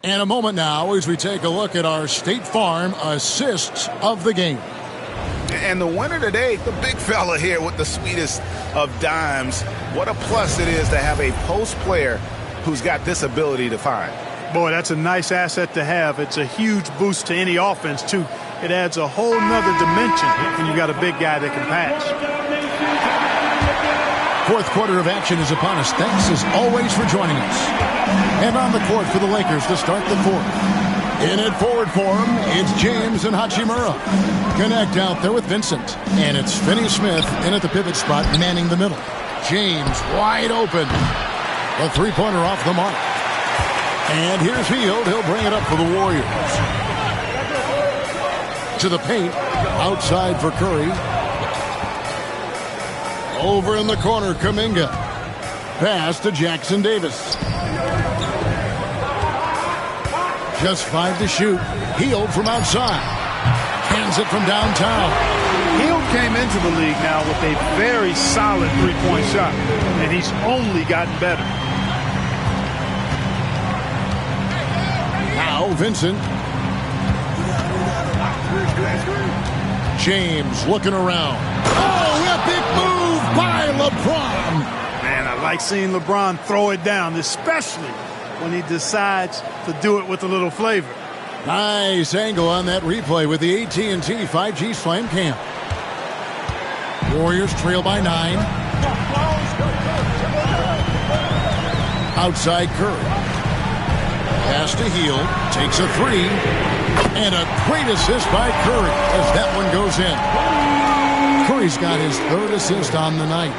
And a moment now as we take a look at our State Farm assists of the game.
And the winner today, the big fella here with the sweetest of dimes. What a plus it is to have a post player who's got this ability to find.
Boy, that's a nice asset to have. It's a huge boost to any offense, too. It adds a whole nother dimension when you've got a big guy that can pass.
Fourth quarter of action is upon us. Thanks as always for joining us. And on the court for the Lakers to start the fourth. In at forward form, it's James and Hachimura. Connect out there with Vincent. And it's Finney-Smith in at the pivot spot, manning the middle. James wide open. A three-pointer off the mark. And here's Hield. He'll bring it up for the Warriors. To the paint. Outside for Curry. Over in the corner, Kuminga. Pass to Jackson Davis. Just 5 to shoot. Hield from outside. Hands it from downtown.
Hield came into the league now with a very solid three-point shot, and he's only gotten better.
Now Vincent. James looking around. Oh, a big move by LeBron.
Man, I like seeing LeBron throw it down, especially when he decides to do it with a little flavor.
Nice angle on that replay with the AT&T 5G Slam Cam. Warriors trail by 9. Outside Curry. Pass to Hield. Takes a 3. And a great assist by Curry as that one goes in. Curry's got his 3rd assist on the night.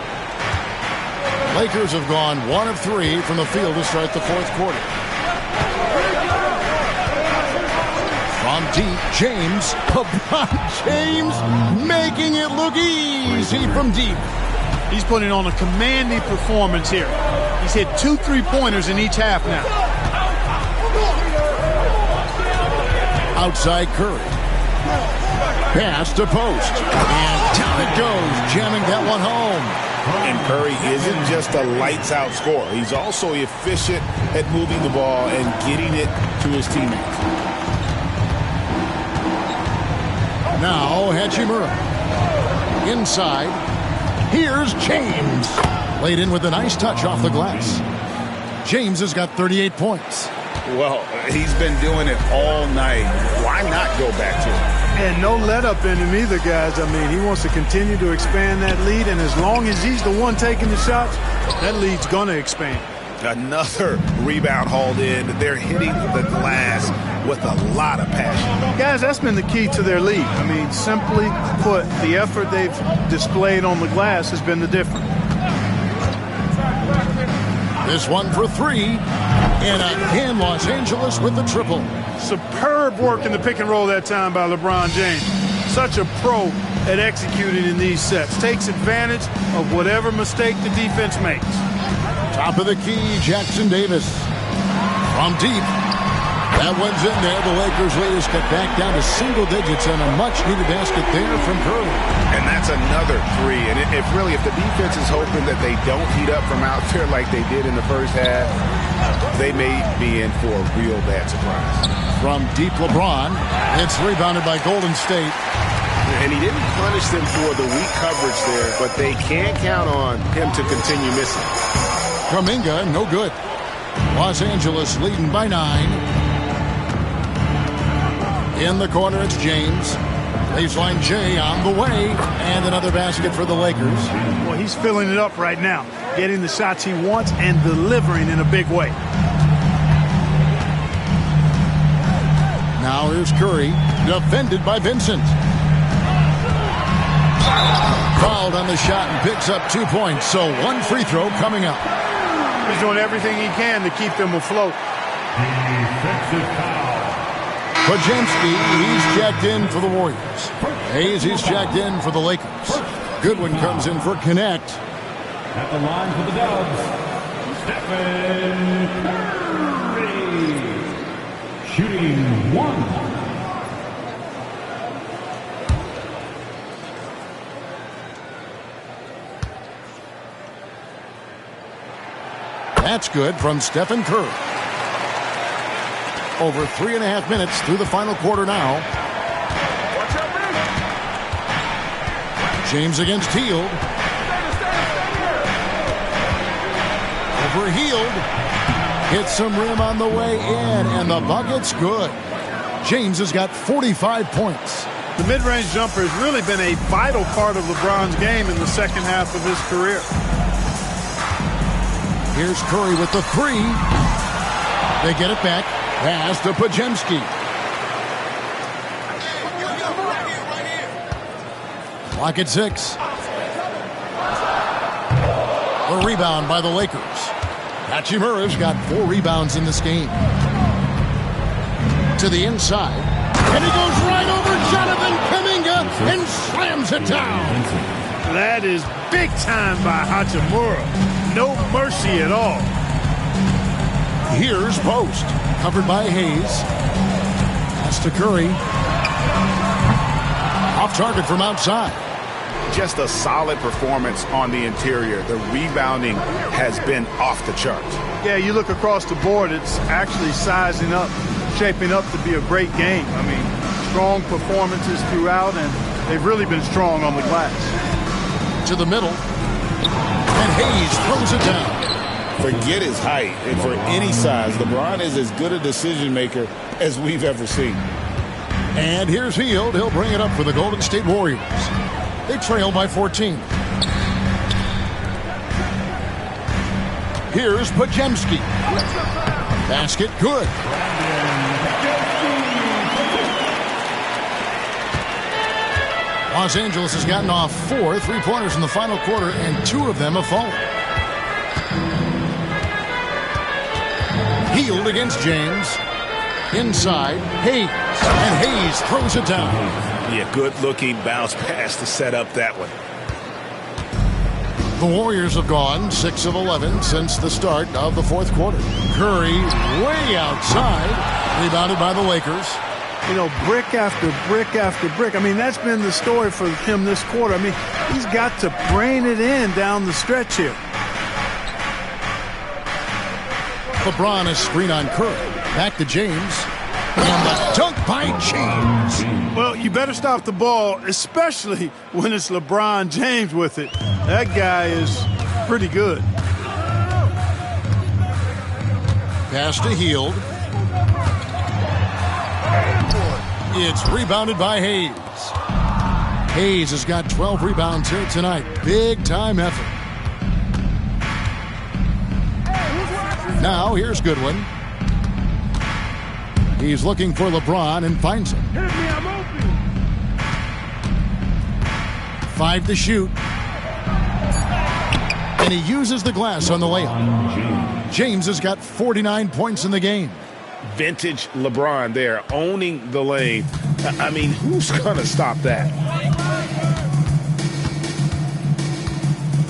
Lakers have gone 1 of 3 from the field to start the fourth quarter. From deep, James. LeBron James making it look easy from deep.
He's putting on a commanding performance here. He's hit 2 3-pointers in each half now.
Outside Curry. Pass to post. And down it goes, jamming that one home.
And Curry isn't just a lights-out scorer. He's also efficient at moving the ball and getting it to his teammates.
Now Hachimura. Inside. Here's James. Laid in with a nice touch off the glass. James has got 38 points.
Well, he's been doing it all night. Why not go back to it?
And no let-up in him either, guys. I mean, he wants to continue to expand that lead, and as long as he's the one taking the shots, that lead's going to expand.
Another rebound hauled in. They're hitting the glass with a lot of passion.
Guys, that's been the key to their lead. I mean, simply put, the effort they've displayed on the glass has been the difference.
This one for 3. And again, Los Angeles with the triple.
Superb work in the pick and roll that time by LeBron James. Such a pro at executing in these sets. Takes advantage of whatever mistake the defense makes.
Top of the key, Jackson Davis. From deep. That one's in there. The Lakers lead is cut back down to single digits, and a much-needed basket there from Curry.
And that's another three. And if the defense is hoping that they don't heat up from out there like they did in the first half, they may be in for a real bad surprise.
From deep LeBron, it's rebounded by Golden State.
And he didn't punish them for the weak coverage there, but they can't count on him to continue missing.
Kuminga, no good. Los Angeles leading by 9. In the corner, it's James. Baseline J on the way. And another basket for the Lakers.
Well, he's filling it up right now. Getting the shots he wants and delivering in a big way.
Now here's Curry. Defended by Vincent. Fouled on the shot and picks up 2 points. So one free throw coming up.
He's doing everything he can to keep them afloat.
Podziemski, he's checked in for the Warriors. Hayes, he's checked in for the Lakers. Goodwin comes in for Connect.
At the line for the Dubs, Stephen Curry. Shooting 1.
That's good from Stephen Curry. Over 3.5 minutes through the final quarter now. James against Hield. Over Hield. Hits some rim on the way in, and the bucket's good. James has got 45 points.
The mid-range jumper has really been a vital part of LeBron's game in the second half of his career.
Here's Curry with the 3. They get it back. Pass to Podziemski. Clock at 6. The rebound by the Lakers. Hachimura's got 4 rebounds in this game. To the inside. And he goes right over Jonathan Kuminga and slams it down.
That is big time by Hachimura. No mercy at all.
Here's Post. Covered by Hayes. Pass to Curry. Off target from outside.
Just a solid performance on the interior. The rebounding has been off the charts.
Yeah, you look across the board, it's actually sizing up, shaping up to be a great game. I mean, strong performances throughout, and they've really been strong on the glass.
To the middle. And Hayes throws it down.
Forget his height, and for any size, LeBron is as good a decision maker as we've ever seen.
And here's Hield. He'll bring it up for the Golden State Warriors. They trail by 14. Here's Podziemski. Basket good. Los Angeles has gotten off 4 3-pointers in the final quarter, and 2 of them have fallen. Hield against James. Inside, Hayes. And Hayes throws it down.
Yeah, good-looking bounce pass to set up that one.
The Warriors have gone 6 of 11 since the start of the fourth quarter. Curry way outside. Rebounded by the Lakers.
You know, brick after brick after brick. I mean, that's been the story for him this quarter. I mean, he's got to brain it in down the stretch here.
LeBron is screen on Curry. Back to James. And the dunk by James.
Well, you better stop the ball, especially when it's LeBron James with it. That guy is pretty good.
Pass to Hield. It's rebounded by Hayes. Hayes has got 12 rebounds here tonight. Big time effort. Now here's Goodwin. He's looking for LeBron and finds him. 5 to shoot. And he uses the glass on the layup. James has got 49 points in the game.
Vintage LeBron there, owning the lane. I mean, who's going to stop that?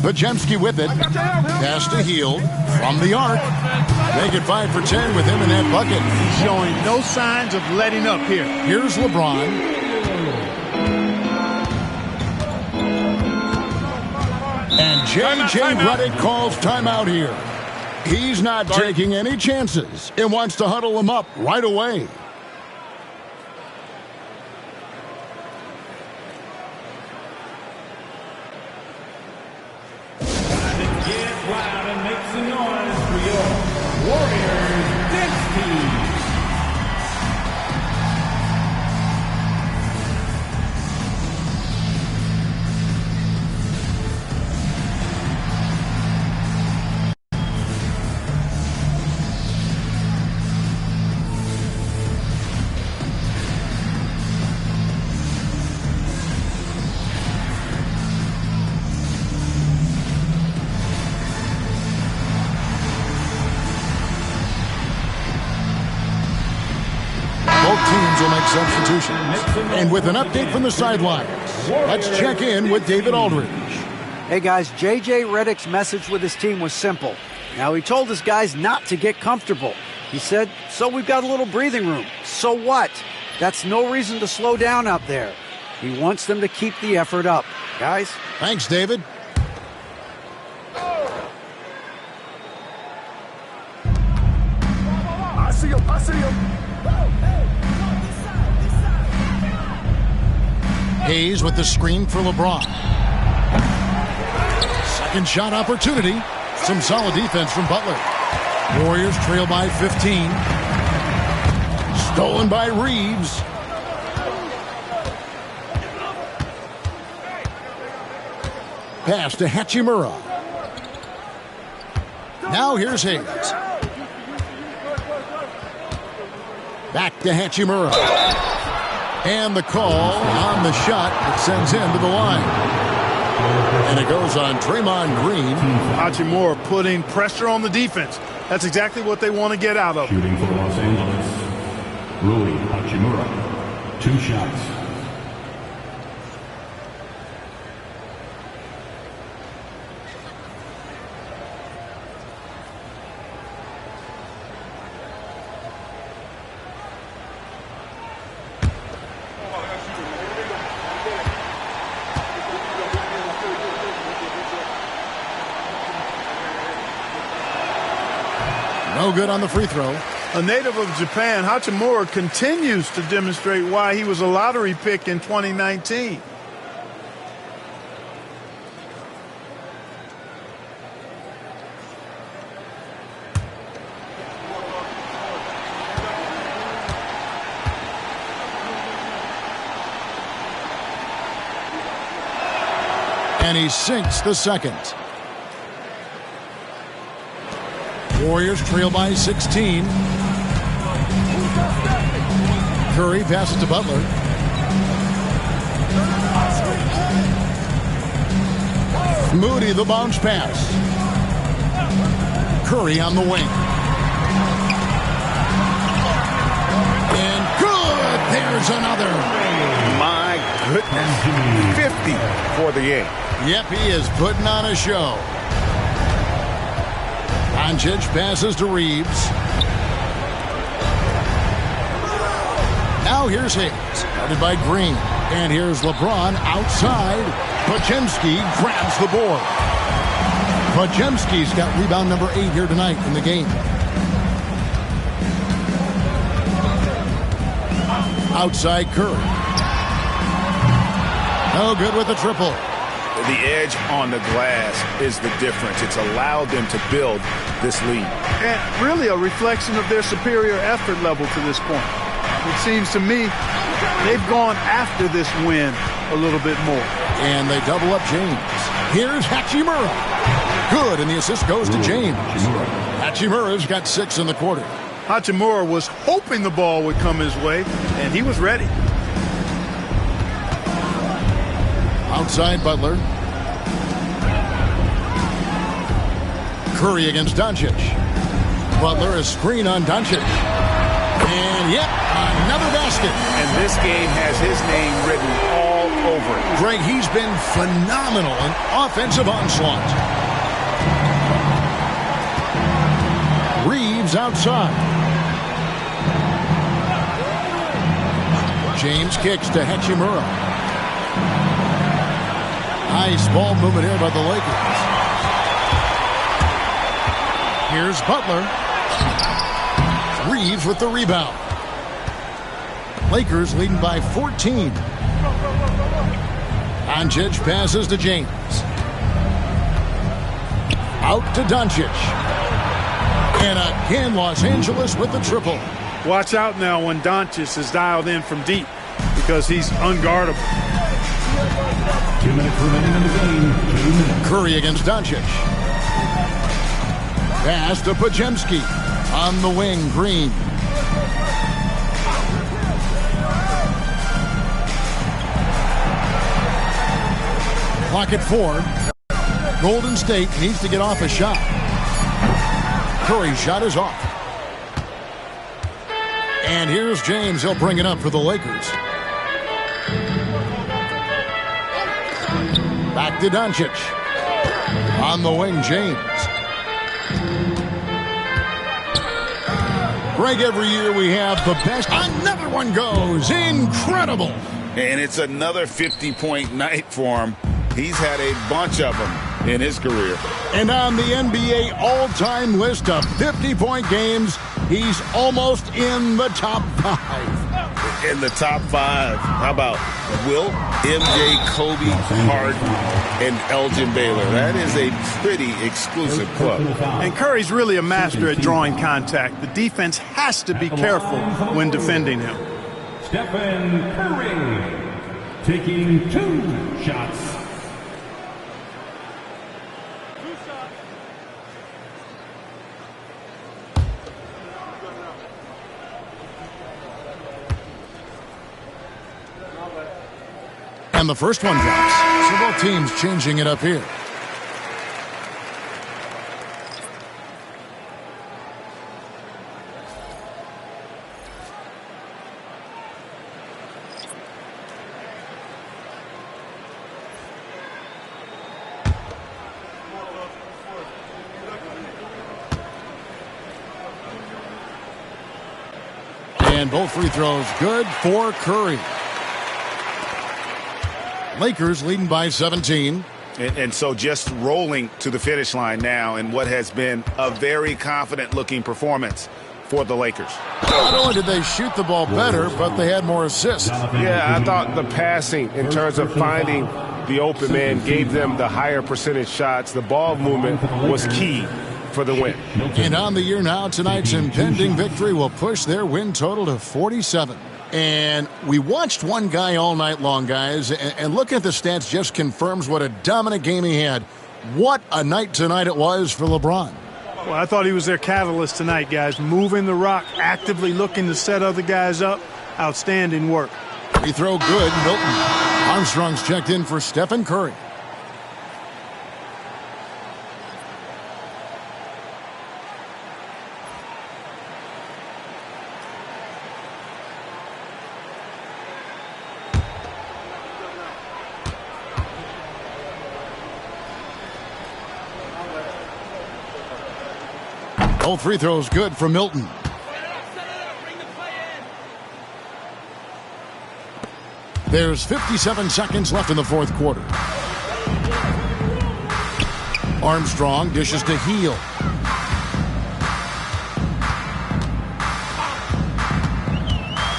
Podziemski with it. Pass to Hield from the arc. Make it 5 for 10 with him in that bucket.
He's showing no signs of letting up here.
Here's LeBron. And J.J. Redick calls timeout here. He's not taking any chances and wants to huddle him up right away.
Get loud and make some noise for your Warriors dance team.
Teams will make substitutions. And with an update from the sidelines, let's check in with David Aldridge.
Hey guys, J.J. Redick's message with his team was simple. Now he told his guys not to get comfortable. He said, so we've got a little breathing room. So what? That's no reason to slow down out there. He wants them to keep the effort up. Guys?
Thanks, David.
I see him.
Hayes with the screen for LeBron. Second shot opportunity. Some solid defense from Butler. Warriors trail by 15. Stolen by Reeves. Pass to Hachimura. Now here's Hayes. Back to Hachimura. And the call on the shot that sends him to the line. And it goes on Draymond Green.
Hachimura putting pressure on the defense. That's exactly what they want to get out of.
Shooting for Los Angeles, Rui Hachimura. 2 shots.
No good on the free throw.
A native of Japan, Hachimura continues to demonstrate why he was a lottery pick in 2019.
And he sinks the second. Warriors trail by 16. Curry passes to Butler. Moody the bounce pass. Curry on the wing. And good! There's another.
My goodness. 50 for the game.
Yep, he is putting on a show. Doncic passes to Reeves. Now here's Hayes, guarded by Green. And here's LeBron outside. Podziemski grabs the board. Podziemski's got rebound number 8 here tonight in the game. Outside Curry. No good with the triple.
The edge on the glass is the difference. It's allowed them to build this lead.
And really a reflection of their superior effort level to this point. It seems to me they've gone after this win a little bit more.
And they double up James. Here's Hachimura. Good, and the assist goes to James. Hachimura's got 6 in the quarter.
Hachimura was hoping the ball would come his way, and he was ready.
Outside Butler. Curry against Doncic. Butler is screen on Doncic. And yep, another basket.
And this game has his name written all over it.
Greg, he's been phenomenal in offensive onslaught. Reeves Reeves outside. James kicks to Hachimura. Nice ball movement here by the Lakers. Here's Butler. Reeves with the rebound. Lakers leading by 14. Doncic passes to James. Out to Doncic. And again, Los Angeles with the triple.
Watch out now when Doncic is dialed in from deep because he's unguardable.
2 minutes remaining in the game. 2 minutes.
Curry against Doncic. Pass to Podziemski. On the wing, Green. Clock at 4. Golden State needs to get off a shot. Curry's shot is off. And here's James. He'll bring it up for the Lakers. Back to Doncic. On the wing, James. Greg, every year we have the best. Another one goes. Incredible.
And it's another 50-point night for him. He's had a bunch of them in his career.
And on the NBA all-time list of 50-point games, he's almost in the top 5.
In the top 5. How about Wilt, MJ, Kobe, Harden, and Elgin Baylor? That is a pretty exclusive club.
And Curry's really a master at drawing contact. The defense has to be careful when defending him.
Stephen Curry taking 2 shots.
And the first one drops. So both teams changing it up here. And both free throws good for Curry. Lakers leading by 17.
And so just rolling to the finish line now in what has been a very confident-looking performance for the Lakers.
Not only did they shoot the ball better, but they had more assists.
Yeah, I thought the passing in terms of finding the open man gave them the higher percentage shots. The ball movement was key for the win.
And on the year now, tonight's impending victory will push their win total to 47. And we watched one guy all night long, guys, and looking at the stats just confirms what a dominant game he had. What a night tonight it was for LeBron.
Well, I thought he was their catalyst tonight, guys. Moving the rock, actively looking to set other guys up. Outstanding work.
Free throw good, Milton. Armstrong's checked in for Stephen Curry. Both free throws good for Milton. There's 57 seconds left in the fourth quarter. Armstrong dishes to Heel.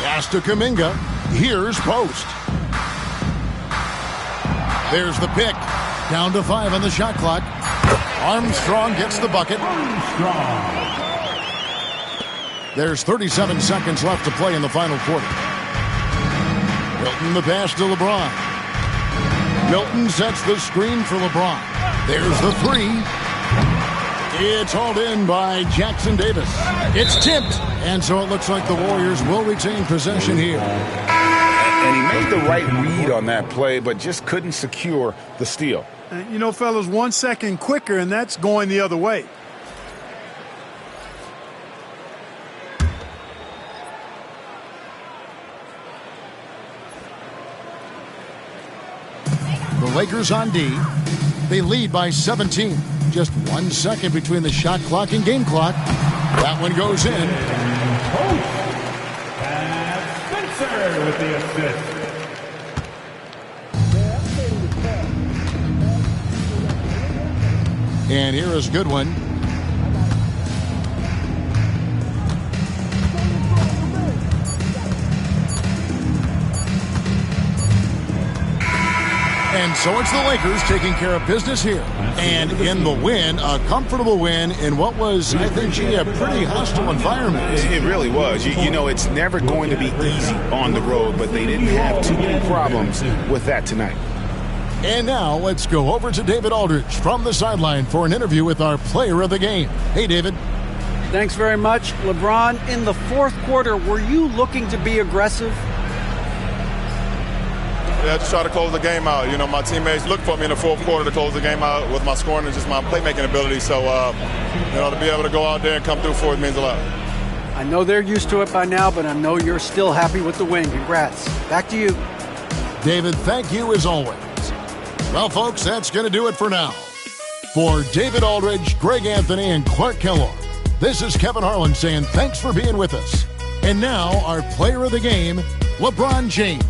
Pass to Kuminga. Here's Post. There's the pick. Down to 5 on the shot clock. Armstrong gets the bucket. There's 37 seconds left to play in the final quarter. Milton the pass to LeBron. Milton sets the screen for LeBron. There's the 3. It's hauled in by Jackson Davis. It's tipped. And so it looks like the Warriors will retain possession here.
And he made the right read on that play, but just couldn't secure the steal.
You know, fellas, 1 second quicker, and that's going the other way.
The Lakers on D. They lead by 17. Just 1 second between the shot clock and game clock. That one goes in.
Spencer with the assist.
And here is a good one. And so it's the Lakers taking care of business here. And in the win, a comfortable win in what was, I think, a pretty hostile environment.
It really was. You know, it's never going to be easy on the road, but they didn't have too many problems with that tonight.
And now let's go over to David Aldridge from the sideline for an interview with our player of the game. Hey, David.
Thanks very much. LeBron, in the fourth quarter, were you looking to be aggressive?
Yeah, just try to close the game out. You know, my teammates looked for me in the fourth quarter to close the game out with my scoring and just my playmaking ability. So, you know, to be able to go out there and come through for it means a lot.
I know they're used to it by now, but I know you're still happy with the win. Congrats. Back to you.
David, thank you as always. Well, folks, that's going to do it for now. For David Aldridge, Greg Anthony, and Clark Kellogg, this is Kevin Harlan saying thanks for being with us. And now, our player of the game, LeBron James.